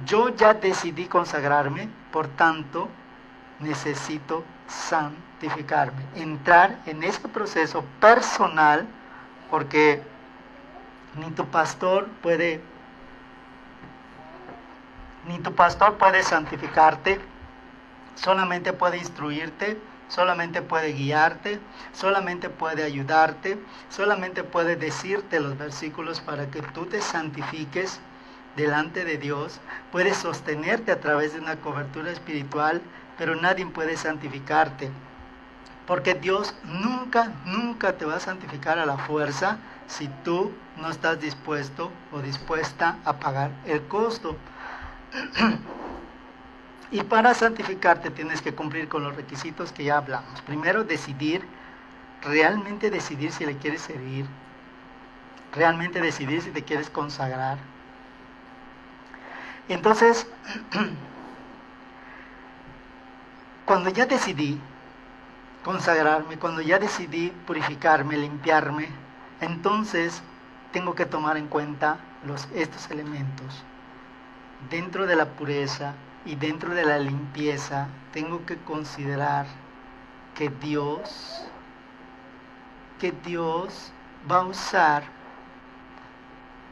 Yo ya decidí consagrarme, por tanto necesito santificarme, entrar en ese proceso personal, porque ni tu pastor puede santificarte, solamente puede instruirte, solamente puede guiarte, solamente puede ayudarte, solamente puede decirte los versículos para que tú te santifiques delante de Dios, puede sostenerte a través de una cobertura espiritual, pero nadie puede santificarte, porque Dios nunca te va a santificar a la fuerza si tú no estás dispuesto o dispuesta a pagar el costo. Y para santificarte tienes que cumplir con los requisitos que ya hablamos. Primero, realmente decidir si le quieres servir, realmente decidir si te quieres consagrar. Entonces, cuando ya decidí consagrarme, cuando ya decidí purificarme, limpiarme, entonces tengo que tomar en cuenta estos elementos. Dentro de la pureza y dentro de la limpieza, tengo que considerar que Dios va a usar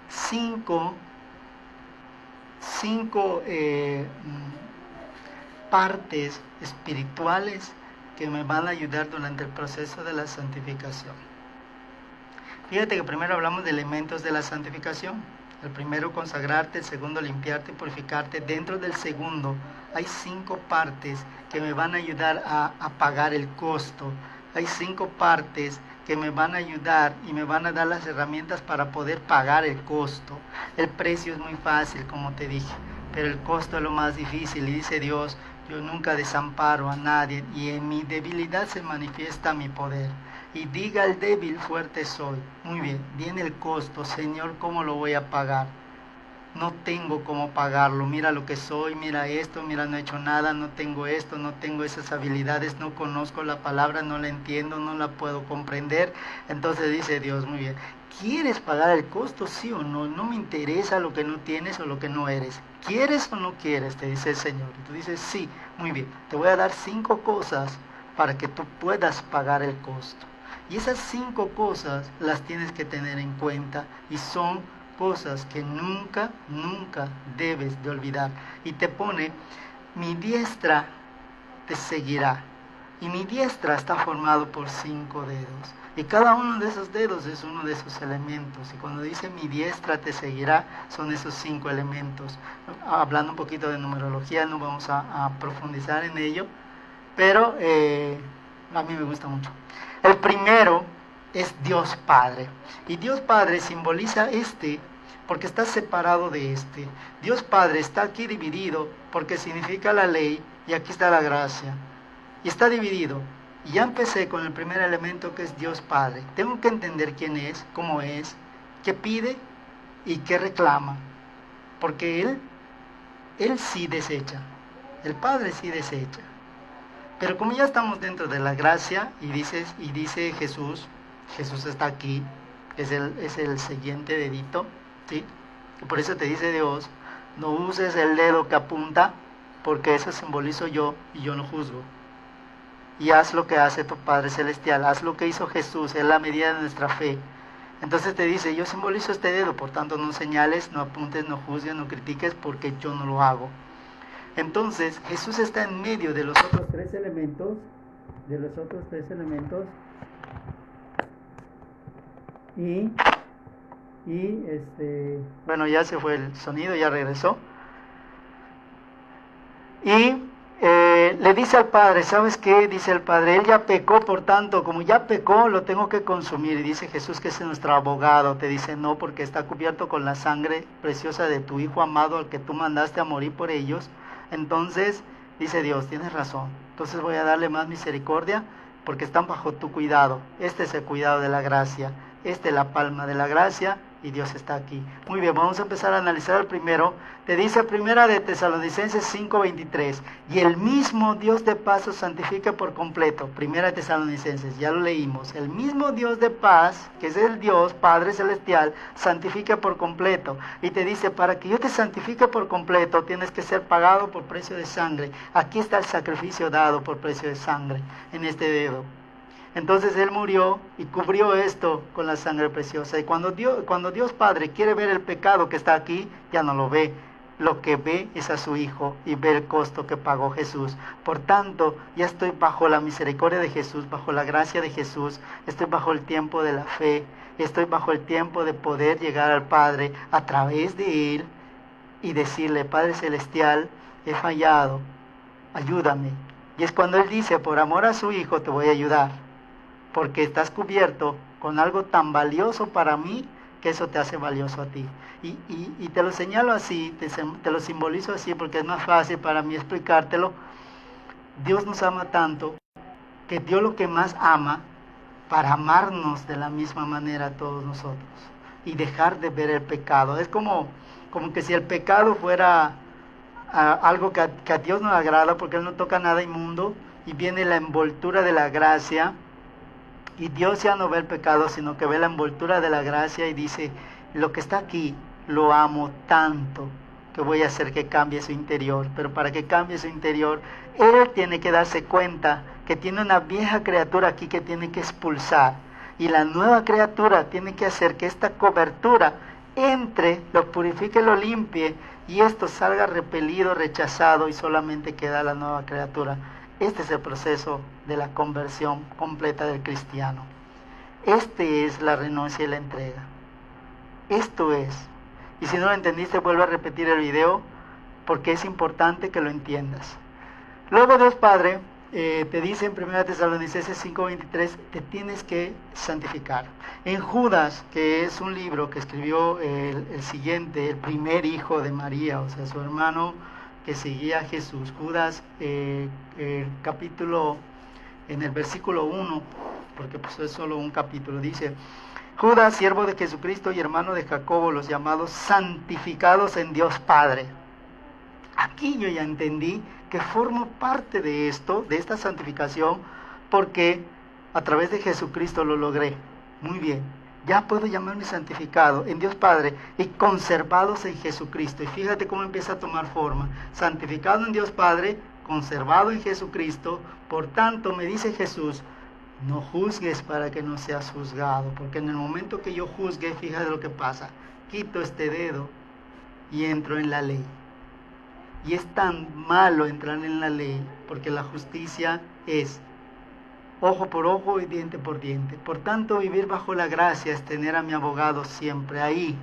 5 5 partes espirituales que me van a ayudar durante el proceso de la santificación. Fíjate que primero hablamos de elementos de la santificación. El primero, consagrarte; el segundo, limpiarte y purificarte. Dentro del segundo hay 5 partes que me van a ayudar a pagar el costo. Hay 5 partes que me van a ayudar y me van a dar las herramientas para poder pagar el costo. El precio es muy fácil, como te dije, pero el costo es lo más difícil. Y dice Dios: yo nunca desamparo a nadie, y en mi debilidad se manifiesta mi poder. Y diga el débil: fuerte soy. Muy bien, viene el costo. Señor, ¿cómo lo voy a pagar? No tengo cómo pagarlo. Mira lo que soy, mira esto, mira, no he hecho nada, no tengo esto, no tengo esas habilidades, no conozco la palabra, no la entiendo, no la puedo comprender. Entonces dice Dios: muy bien, ¿quieres pagar el costo, sí o no? No me interesa lo que no tienes o lo que no eres. ¿Quieres o no quieres?, te dice el Señor. Y tú dices: sí. Muy bien, te voy a dar 5 cosas para que tú puedas pagar el costo. Y esas 5 cosas las tienes que tener en cuenta, y son cosas que nunca debes de olvidar. Y te pone: mi diestra te seguirá. Y mi diestra está formado por 5 dedos. Y cada uno de esos dedos es uno de esos elementos. Y cuando dice mi diestra te seguirá, son esos 5 elementos. Hablando un poquito de numerología, no vamos a profundizar en ello, pero a mí me gusta mucho. El primero es Dios Padre. Y Dios Padre simboliza porque está separado de Dios Padre está aquí dividido porque significa la ley, y aquí está la gracia. Y está dividido. Y ya empecé con el primer elemento, que es Dios Padre. Tengo que entender quién es, cómo es, qué pide y qué reclama. Porque Él sí desecha. El Padre sí desecha. Pero como ya estamos dentro de la gracia, y dice Jesús está aquí, es el siguiente dedito, ¿sí? Y por eso te dice Dios: no uses el dedo que apunta, porque eso simbolizo yo, y yo no juzgo. Y haz lo que hace tu Padre Celestial, haz lo que hizo Jesús, es la medida de nuestra fe. Entonces te dice: yo simbolizo este dedo, por tanto no señales, no apuntes, no juzgues, no critiques, porque yo no lo hago. Entonces Jesús está en medio de los otros 3 elementos, bueno, ya se fue el sonido, ya regresó. Y le dice al Padre: ¿sabes qué? Dice el Padre: Él ya pecó, por tanto, como ya pecó, lo tengo que consumir. Y dice Jesús, que es nuestro abogado, te dice: no, porque está cubierto con la sangre preciosa de tu Hijo amado, al que tú mandaste a morir por ellos. Entonces dice Dios: tienes razón, entonces voy a darle más misericordia, porque están bajo tu cuidado. Este es el cuidado de la gracia, esta es la palma de la gracia, y Dios está aquí. Muy bien, vamos a empezar a analizar el primero. Te dice Primera de Tesalonicenses 5:23: y el mismo Dios de paz os santifica por completo. Primera de Tesalonicenses, ya lo leímos. El mismo Dios de paz, que es el Dios Padre Celestial, santifica por completo. Y te dice: para que yo te santifique por completo, tienes que ser pagado por precio de sangre. Aquí está el sacrificio dado por precio de sangre, en este dedo. Entonces Él murió y cubrió esto con la sangre preciosa. Y cuando Dios Padre quiere ver el pecado que está aquí, ya no lo ve. Lo que ve es a su Hijo, y ve el costo que pagó Jesús. Por tanto, ya estoy bajo la misericordia de Jesús, bajo la gracia de Jesús. Estoy bajo el tiempo de la fe. Estoy bajo el tiempo de poder llegar al Padre a través de Él y decirle: Padre Celestial, he fallado, ayúdame. Y es cuando Él dice: por amor a su Hijo te voy a ayudar, porque estás cubierto con algo tan valioso para mí, que eso te hace valioso a ti. Y te lo señalo así, te lo simbolizo así, porque es más fácil para mí explicártelo. Dios nos ama tanto, que dio lo que más ama, para amarnos de la misma manera a todos nosotros, y dejar de ver el pecado. Es como que si el pecado fuera algo que a Dios no le agrada, porque Él no toca nada inmundo, y viene la envoltura de la gracia, y Dios ya no ve el pecado, sino que ve la envoltura de la gracia, y dice: lo que está aquí lo amo tanto, que voy a hacer que cambie su interior. Pero para que cambie su interior, Él tiene que darse cuenta que tiene una vieja criatura aquí que tiene que expulsar, y la nueva criatura tiene que hacer que esta cobertura entre, lo purifique, lo limpie, y esto salga repelido, rechazado, y solamente queda la nueva criatura. Este es el proceso de la conversión completa del cristiano. Este es la renuncia y la entrega. Esto es. Y si no lo entendiste, vuelve a repetir el video, porque es importante que lo entiendas. Luego Dios Padre te dice en 1 Tesalonicenses 5:23, te tienes que santificar. En Judas, que es un libro que escribió el siguiente, el primer hijo de María, o sea, su hermano que seguía a Jesús, Judas, capítulo, en el versículo 1, porque pues es solo un capítulo, dice: Judas, siervo de Jesucristo y hermano de Jacobo, los llamados santificados en Dios Padre. Aquí yo ya entendí que formo parte de esto, de esta santificación, porque a través de Jesucristo lo logré. Muy bien, ya puedo llamarme santificado en Dios Padre y conservados en Jesucristo. Y fíjate cómo empieza a tomar forma. Santificado en Dios Padre, conservado en Jesucristo. Por tanto, me dice Jesús, no juzgues para que no seas juzgado, porque en el momento que yo juzgue, fíjate lo que pasa, quito este dedo y entro en la ley. Y es tan malo entrar en la ley, porque la justicia es ojo por ojo y diente por diente. Por tanto, vivir bajo la gracia es tener a mi abogado siempre ahí,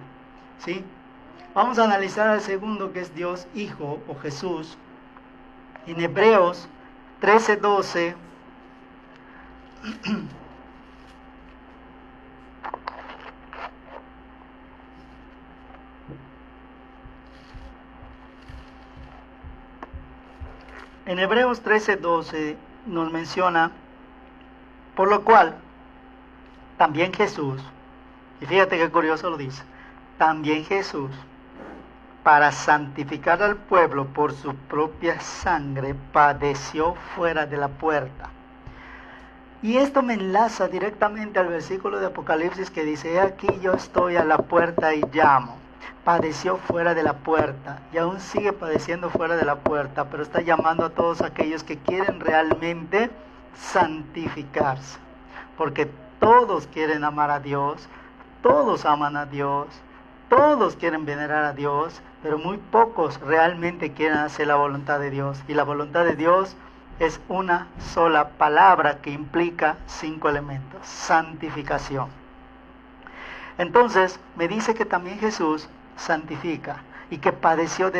¿sí? Vamos a analizar al segundo, que es Dios Hijo o Jesús. En Hebreos 13:12 en Hebreos 13:12 nos menciona, por lo cual también Jesús, y fíjate qué curioso lo dice, también Jesús, para santificar al pueblo por su propia sangre, padeció fuera de la puerta. Y esto me enlaza directamente al versículo de Apocalipsis que dice: he aquí yo estoy a la puerta y llamo. Padeció fuera de la puerta y aún sigue padeciendo fuera de la puerta, pero está llamando a todos aquellos que quieren realmente santificarse, porque todos quieren amar a Dios, todos aman a Dios, todos quieren venerar a Dios, pero muy pocos realmente quieren hacer la voluntad de Dios. Y la voluntad de Dios es una sola palabra que implica 5 elementos: santificación. Entonces me dice que también Jesús santifica y que padeció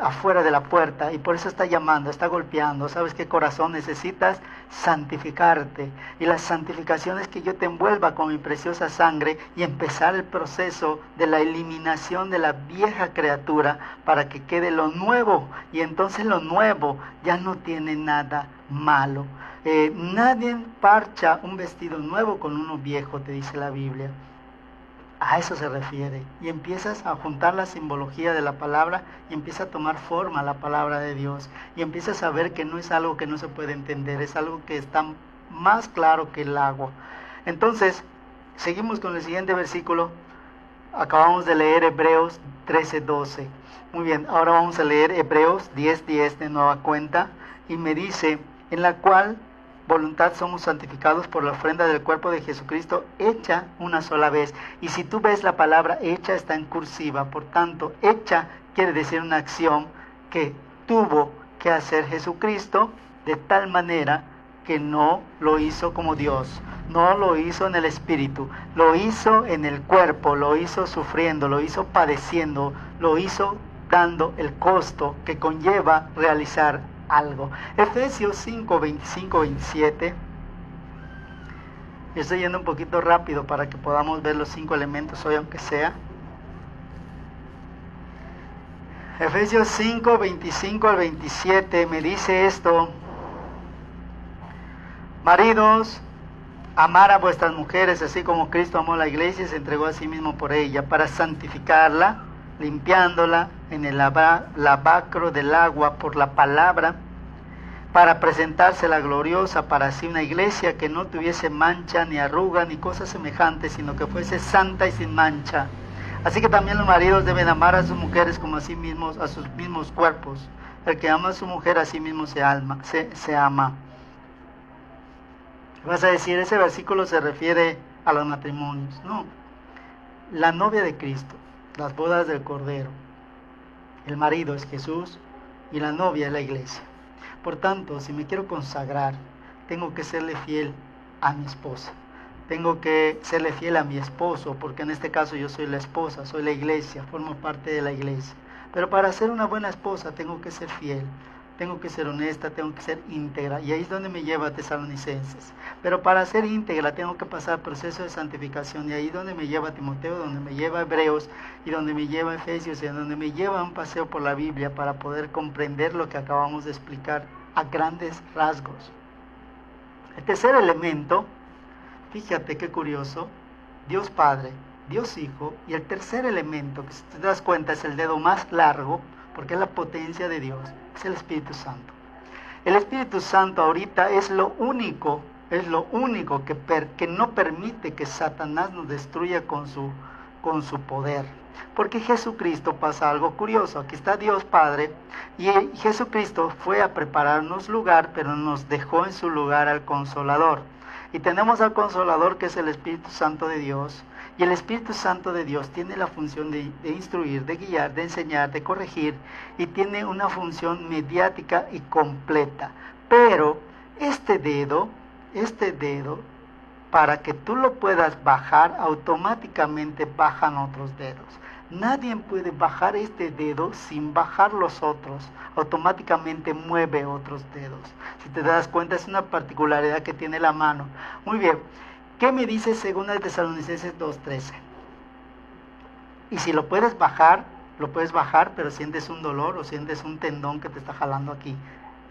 afuera de la puerta, y por eso está llamando, está golpeando. ¿Sabes qué, corazón? Necesitas santificarte, y la santificación es que yo te envuelva con mi preciosa sangre y empezar el proceso de la eliminación de la vieja criatura para que quede lo nuevo, y entonces lo nuevo ya no tiene nada malo. Nadie parcha un vestido nuevo con uno viejo, te dice la Biblia. A eso se refiere, y empiezas a juntar la simbología de la palabra y empieza a tomar forma la palabra de Dios, y empiezas a ver que no es algo que no se puede entender, es algo que está más claro que el agua. Entonces, seguimos con el siguiente versículo. Acabamos de leer Hebreos 13:12. Muy bien, ahora vamos a leer Hebreos 10:10 de nueva cuenta, y me dice: en la cual voluntad somos santificados por la ofrenda del cuerpo de Jesucristo, hecha una sola vez. Y si tú ves la palabra hecha, está en cursiva. Por tanto, hecha quiere decir una acción que tuvo que hacer Jesucristo, de tal manera que no lo hizo como Dios, no lo hizo en el espíritu, lo hizo en el cuerpo, lo hizo sufriendo, lo hizo padeciendo, lo hizo dando el costo que conlleva realizar algo. Efesios 5, 25, 27. Estoy yendo un poquito rápido para que podamos ver los 5 elementos hoy, aunque sea. Efesios 5, 25 al 27 me dice esto: maridos, amar a vuestras mujeres, así como Cristo amó a la iglesia y se entregó a sí mismo por ella, para santificarla, limpiándola en el lavacro del agua por la palabra, para presentársela gloriosa para sí, una iglesia que no tuviese mancha, ni arruga, ni cosas semejantes, sino que fuese santa y sin mancha. Así que también los maridos deben amar a sus mujeres como a sí mismos, a sus mismos cuerpos. El que ama a su mujer a sí mismo se ama. Vas a decir, ese versículo se refiere a los matrimonios. No, la novia de Cristo, las bodas del Cordero. El marido es Jesús y la novia es la iglesia. Por tanto, si me quiero consagrar, tengo que serle fiel a mi esposa. Tengo que serle fiel a mi esposo, porque en este caso yo soy la esposa, soy la iglesia, formo parte de la iglesia. Pero para ser una buena esposa tengo que ser fiel, tengo que ser honesta, tengo que ser íntegra. Y ahí es donde me lleva a Tesalonicenses. Pero para ser íntegra tengo que pasar el proceso de santificación. Y ahí es donde me lleva a Timoteo, donde me lleva a Hebreos, y donde me lleva a Efesios, y donde me lleva a un paseo por la Biblia para poder comprender lo que acabamos de explicar a grandes rasgos. El tercer elemento, fíjate qué curioso, Dios Padre, Dios Hijo, y el tercer elemento, que si te das cuenta es el dedo más largo, porque es la potencia de Dios, es el Espíritu Santo. El Espíritu Santo ahorita es lo único que no permite que Satanás nos destruya con su poder. Porque Jesucristo pasa algo curioso. Aquí está Dios Padre y Jesucristo fue a prepararnos lugar, pero nos dejó en su lugar al Consolador. Y tenemos al Consolador, que es el Espíritu Santo de Dios. Y el Espíritu Santo de Dios tiene la función de instruir, de guiar, de enseñar, de corregir, y tiene una función mediática y completa. Pero este dedo, para que tú lo puedas bajar, automáticamente bajan otros dedos. Nadie puede bajar este dedo sin bajar los otros. Automáticamente mueve otros dedos. Si te das cuenta, es una particularidad que tiene la mano. Muy bien. ¿Qué me dice 2 Tesalonicenses 2:13? Y si lo puedes bajar, pero sientes un dolor o sientes un tendón que te está jalando aquí.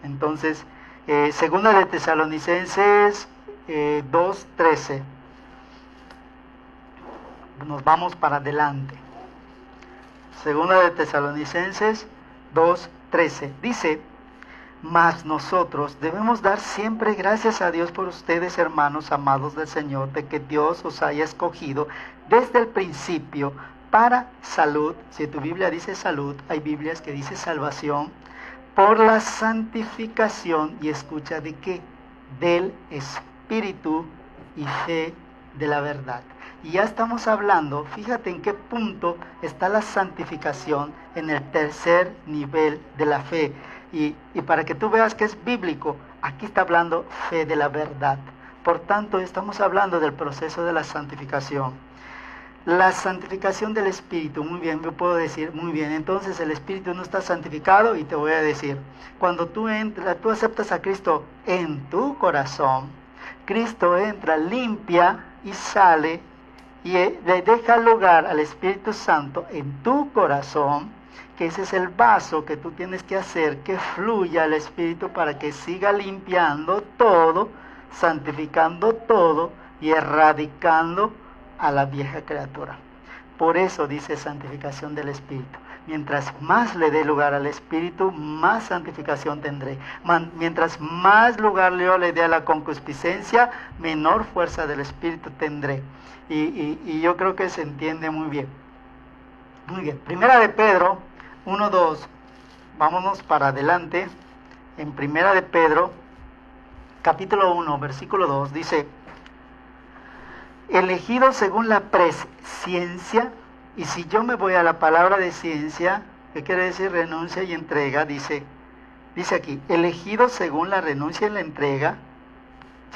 Entonces, 2 Tesalonicenses 2:13. Nos vamos para adelante. 2 Tesalonicenses 2:13. Dice: mas nosotros debemos dar siempre gracias a Dios por ustedes, hermanos amados del Señor, de que Dios os haya escogido desde el principio para salud. Si tu Biblia dice salud, hay Biblias que dice salvación, por la santificación, y escucha de qué, del Espíritu y fe de la verdad. Y ya estamos hablando, fíjate en qué punto está la santificación en el tercer nivel de la fe. Y para que tú veas que es bíblico, aquí está hablando fe de la verdad. Por tanto, estamos hablando del proceso de la santificación. La santificación del Espíritu, muy bien, yo puedo decir, muy bien, entonces el Espíritu no está santificado, y te voy a decir, cuando tú aceptas a Cristo en tu corazón, Cristo entra, limpia y sale, y le deja lugar al Espíritu Santo en tu corazón, que ese es el vaso que tú tienes que hacer que fluya el Espíritu para que siga limpiando todo, santificando todo y erradicando a la vieja criatura. Por eso dice santificación del Espíritu. Mientras más le dé lugar al Espíritu, más santificación tendré. Mientras más lugar yo le dé a la concupiscencia, menor fuerza del Espíritu tendré. Y yo creo que se entiende muy bien. Muy bien. Primera de Pedro 1:2. Vámonos para adelante. En Primera de Pedro, capítulo 1, versículo 2, dice: elegido según la presciencia. Y si yo me voy a la palabra de ciencia, ¿qué quiere decir? Renuncia y entrega. Dice aquí, elegido según la renuncia y la entrega,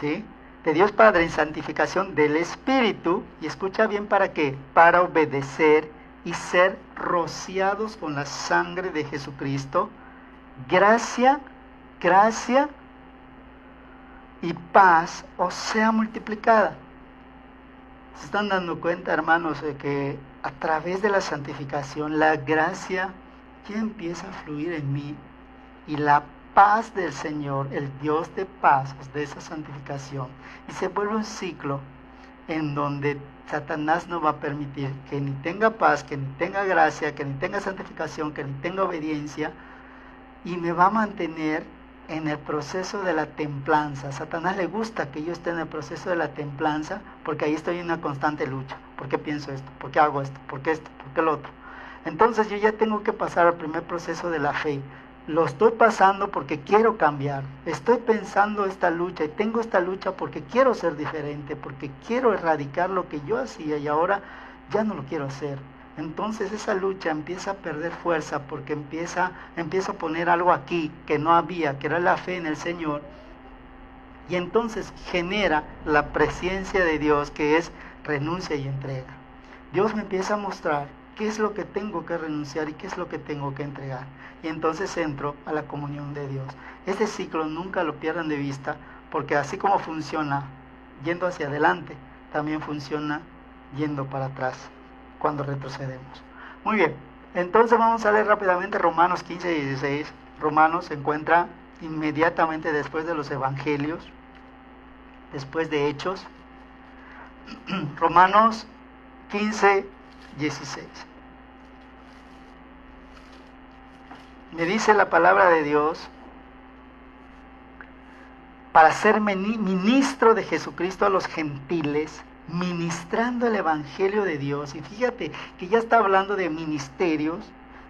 ¿sí?, de Dios Padre en santificación del Espíritu. Y escucha bien, ¿para qué? Para obedecer y ser rociados con la sangre de Jesucristo. Gracia y paz os sea multiplicada. ¿Se están dando cuenta, hermanos, de que a través de la santificación la gracia ya empieza a fluir en mí, y la paz del Señor, el Dios de paz, de esa santificación, y se vuelve un ciclo en donde Satanás no va a permitir que ni tenga paz, que ni tenga gracia, que ni tenga santificación, que ni tenga obediencia, y me va a mantener en el proceso de la templanza. A Satanás le gusta que yo esté en el proceso de la templanza, porque ahí estoy en una constante lucha. ¿Por qué pienso esto? ¿Por qué hago esto? ¿Por qué esto? ¿Por qué lo otro? Entonces yo ya tengo que pasar al primer proceso de la fe. Lo estoy pasando porque quiero cambiar. Estoy pensando esta lucha, y tengo esta lucha porque quiero ser diferente, porque quiero erradicar lo que yo hacía y ahora ya no lo quiero hacer. entonces esa lucha empieza a perder fuerza porque empiezo a poner algo aquí que no había, que era la fe en el Señor, y entonces genera la presencia de Dios, que es renuncia y entrega. Dios me empieza a mostrar qué es lo que tengo que renunciar y qué es lo que tengo que entregar, y entonces entro a la comunión de Dios. Este ciclo nunca lo pierdan de vista, porque así como funciona yendo hacia adelante, también funciona yendo para atrás cuando retrocedemos. Muy bien, entonces vamos a leer rápidamente Romanos 15 y 16. Romanos se encuentra inmediatamente después de los evangelios, después de Hechos. Romanos 15, 16. Me dice la palabra de Dios: para ser ministro de Jesucristo a los gentiles, ministrando el Evangelio de Dios. Y fíjate que ya está hablando de ministerios,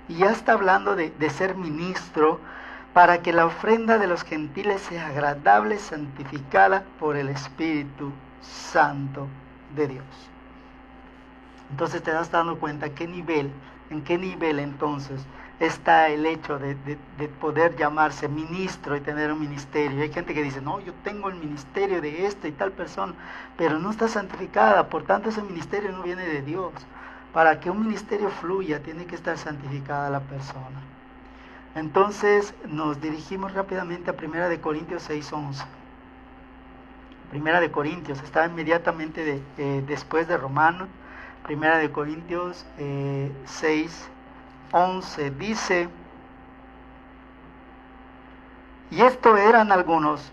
y ya está hablando de ser ministro, para que la ofrenda de los gentiles sea agradable, santificada por el Espíritu Santo de Dios. Entonces te das dando cuenta en qué nivel entonces está el hecho de poder llamarse ministro y tener un ministerio. Hay gente que dice, no, yo tengo el ministerio de esta y tal persona, pero no está santificada, por tanto ese ministerio no viene de Dios. Para que un ministerio fluya, tiene que estar santificada la persona. Entonces nos dirigimos rápidamente a 1 Corintios 6:11. 1 Corintios, está inmediatamente después de Romanos. 1 Corintios 6:11 dice: y esto eran algunos,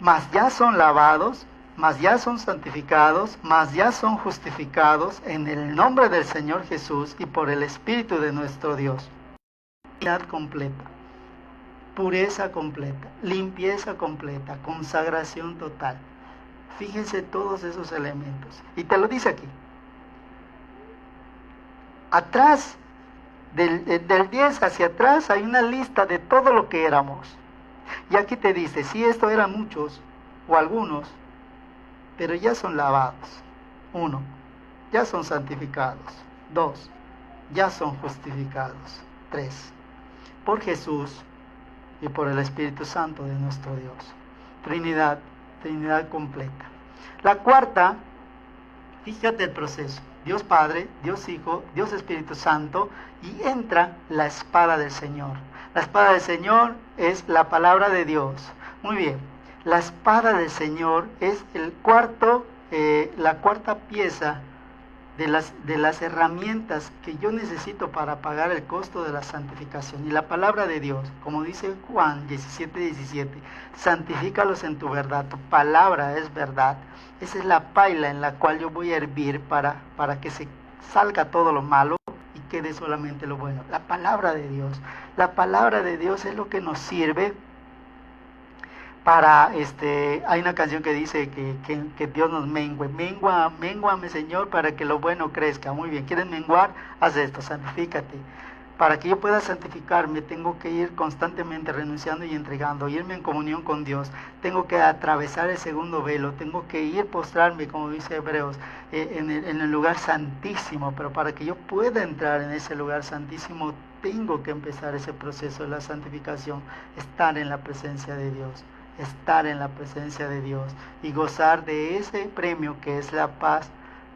mas ya son lavados, mas ya son santificados, mas ya son justificados en el nombre del Señor Jesús y por el Espíritu de nuestro Dios. Unidad completa, pureza completa, limpieza completa, consagración total. Fíjense todos esos elementos. Y te lo dice aquí. Atrás, del 10 hacia atrás, hay una lista de todo lo que éramos. Y aquí te dice, sí, esto eran muchos o algunos, pero ya son lavados. 1, ya son santificados. 2, ya son justificados. 3, por Jesús y por el Espíritu Santo de nuestro Dios. Trinidad completa. La cuarta, fíjate el proceso: Dios Padre, Dios Hijo, Dios Espíritu Santo, y entra la espada del Señor. La espada del Señor es la palabra de Dios. Muy bien, la espada del Señor es la cuarta pieza de las herramientas que yo necesito para pagar el costo de la santificación. Y la palabra de Dios, como dice Juan 17:17, santifícalos en tu verdad, tu palabra es verdad. Esa es la paila en la cual yo voy a hervir para que se salga todo lo malo y quede solamente lo bueno. La palabra de Dios. La palabra de Dios es lo que nos sirve para, hay una canción que dice que Dios nos mengue. Ménguame, Señor, para que lo bueno crezca. Muy bien, ¿quieres menguar? Haz esto, santifícate. Para que yo pueda santificarme, tengo que ir constantemente renunciando y entregando, irme en comunión con Dios. Tengo que atravesar el segundo velo, tengo que ir postrarme, como dice Hebreos, en el lugar santísimo. Pero para que yo pueda entrar en ese lugar santísimo, tengo que empezar ese proceso de la santificación, estar en la presencia de Dios. Estar en la presencia de Dios y gozar de ese premio que es la paz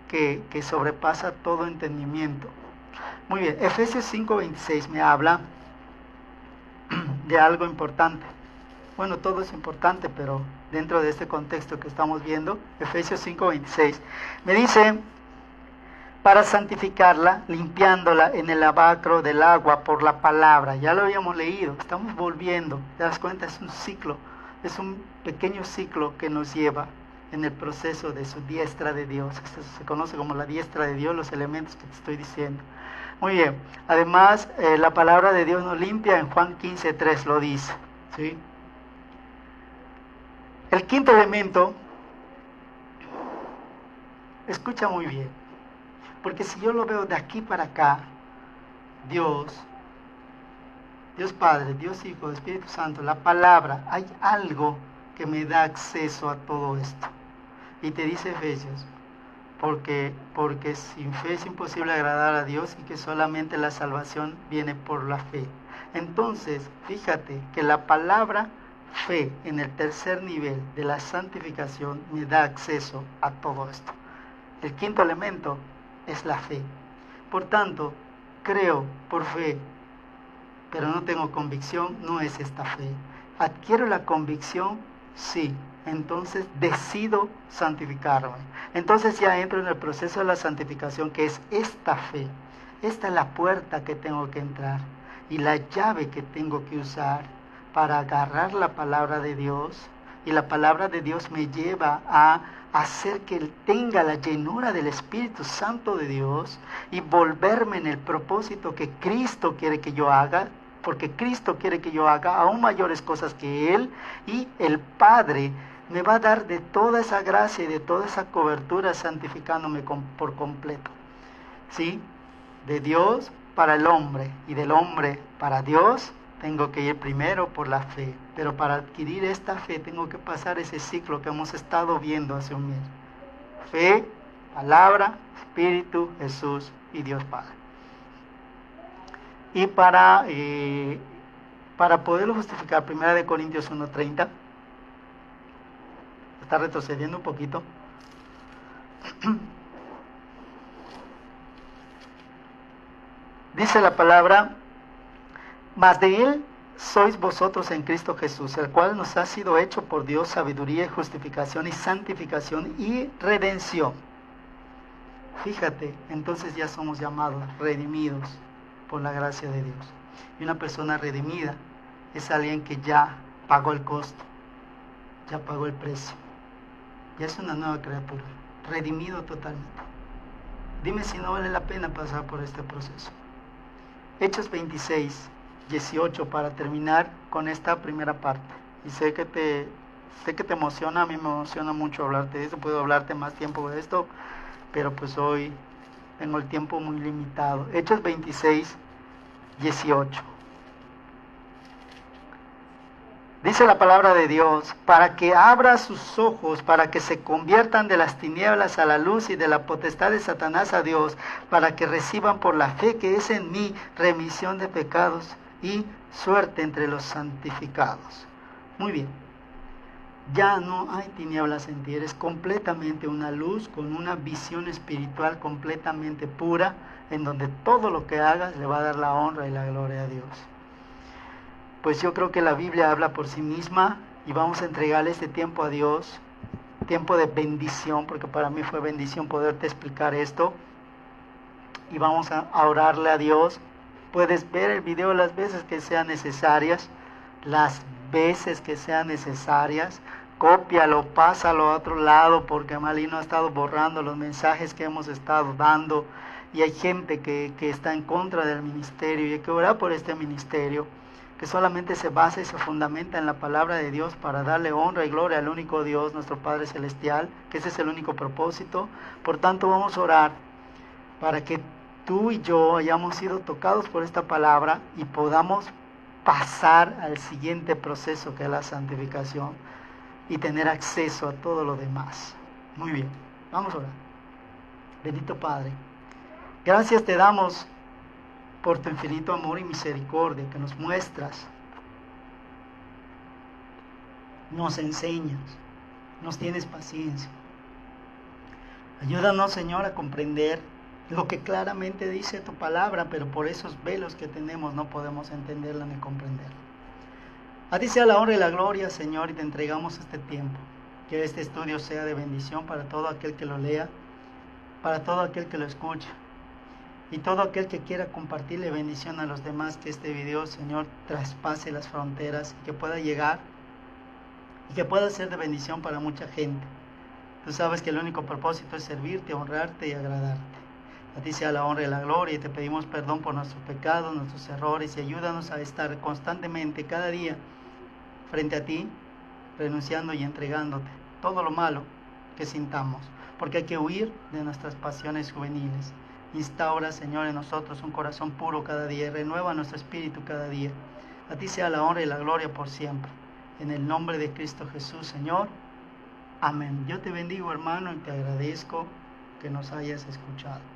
que sobrepasa todo entendimiento. Muy bien, Efesios 5:26 me habla de algo importante. Bueno, todo es importante, pero dentro de este contexto que estamos viendo, Efesios 5:26 me dice: para santificarla, limpiándola en el lavacro del agua por la palabra. Ya lo habíamos leído, estamos volviendo. ¿Te das cuenta? Es un ciclo. Es un pequeño ciclo que nos lleva en el proceso de su diestra de Dios. Esto se conoce como la diestra de Dios, los elementos que te estoy diciendo. Muy bien. Además, la palabra de Dios nos limpia, en Juan 15:3 lo dice, ¿sí? El quinto elemento, escucha muy bien, porque si yo lo veo de aquí para acá, Dios Padre, Dios Hijo, Espíritu Santo, la palabra, hay algo que me da acceso a todo esto. Y te dice Efesios, porque sin fe es imposible agradar a Dios y que solamente la salvación viene por la fe. Entonces, fíjate que la palabra fe en el tercer nivel de la santificación me da acceso a todo esto. El quinto elemento es la fe. Por tanto, creo por fe, pero no tengo convicción, no es esta fe. ¿Adquiero la convicción? Sí. Entonces decido santificarme. Entonces ya entro en el proceso de la santificación, que es esta fe. Esta es la puerta que tengo que entrar y la llave que tengo que usar para agarrar la palabra de Dios. Y la palabra de Dios me lleva a hacer que tenga la llenura del Espíritu Santo de Dios y volverme en el propósito que Cristo quiere que yo haga, porque Cristo quiere que yo haga aún mayores cosas que Él, y el Padre me va a dar de toda esa gracia y de toda esa cobertura santificándome por completo. ¿Sí? De Dios para el hombre y del hombre para Dios, tengo que ir primero por la fe. Pero para adquirir esta fe tengo que pasar ese ciclo que hemos estado viendo hace un mes. Fe, palabra, Espíritu, Jesús y Dios Padre. Y para poderlo justificar, 1 Corintios 1:30, está retrocediendo un poquito. Dice la palabra: mas de Él sois vosotros en Cristo Jesús, el cual nos ha sido hecho por Dios sabiduría y justificación y santificación y redención. Fíjate, entonces ya somos llamados redimidos por la gracia de Dios. Y una persona redimida es alguien que ya pagó el costo, ya pagó el precio, ya es una nueva criatura, redimido totalmente. Dime si no vale la pena pasar por este proceso. Hechos 26:18, para terminar con esta primera parte. Y sé que te emociona, a mí me emociona mucho hablarte de esto, puedo hablarte más tiempo de esto, pero pues hoy tengo el tiempo muy limitado. Hechos 26:18. Dice la palabra de Dios: para que abra sus ojos, para que se conviertan de las tinieblas a la luz y de la potestad de Satanás a Dios, para que reciban por la fe que es en mí remisión de pecados y suerte entre los santificados. Muy bien, ya no hay tinieblas en ti, eres completamente una luz con una visión espiritual completamente pura, en donde todo lo que hagas le va a dar la honra y la gloria a Dios. Pues yo creo que la Biblia habla por sí misma y vamos a entregarle este tiempo a Dios, tiempo de bendición, porque para mí fue bendición poderte explicar esto, y vamos a orarle a Dios. Puedes ver el video las veces que sean necesarias, cópialo, pásalo a otro lado, porque Malino ha estado borrando los mensajes que hemos estado dando, y hay gente que está en contra del ministerio, y hay que orar por este ministerio, que solamente se basa y se fundamenta en la palabra de Dios para darle honra y gloria al único Dios, nuestro Padre Celestial, que ese es el único propósito. Por tanto, vamos a orar para que tú y yo hayamos sido tocados por esta palabra y podamos pasar al siguiente proceso, que es la santificación, y tener acceso a todo lo demás. Muy bien, vamos a orar. Bendito Padre, gracias te damos por tu infinito amor y misericordia que nos muestras, nos enseñas, nos tienes paciencia. Ayúdanos, Señor, a comprender lo que claramente dice tu palabra, pero por esos velos que tenemos no podemos entenderla ni comprenderla. A ti sea la honra y la gloria, Señor, y te entregamos este tiempo. Que este estudio sea de bendición para todo aquel que lo lea, para todo aquel que lo escuche, y todo aquel que quiera compartirle bendición a los demás. Que este video, Señor, traspase las fronteras y que pueda llegar y que pueda ser de bendición para mucha gente. Tú sabes que el único propósito es servirte, honrarte y agradarte. A ti sea la honra y la gloria, y te pedimos perdón por nuestros pecados, nuestros errores, y ayúdanos a estar constantemente, cada día, frente a ti, renunciando y entregándote todo lo malo que sintamos, porque hay que huir de nuestras pasiones juveniles. Instaura, Señor, en nosotros un corazón puro cada día, y renueva nuestro espíritu cada día. A ti sea la honra y la gloria por siempre. En el nombre de Cristo Jesús, Señor. Amén. Yo te bendigo, hermano, y te agradezco que nos hayas escuchado.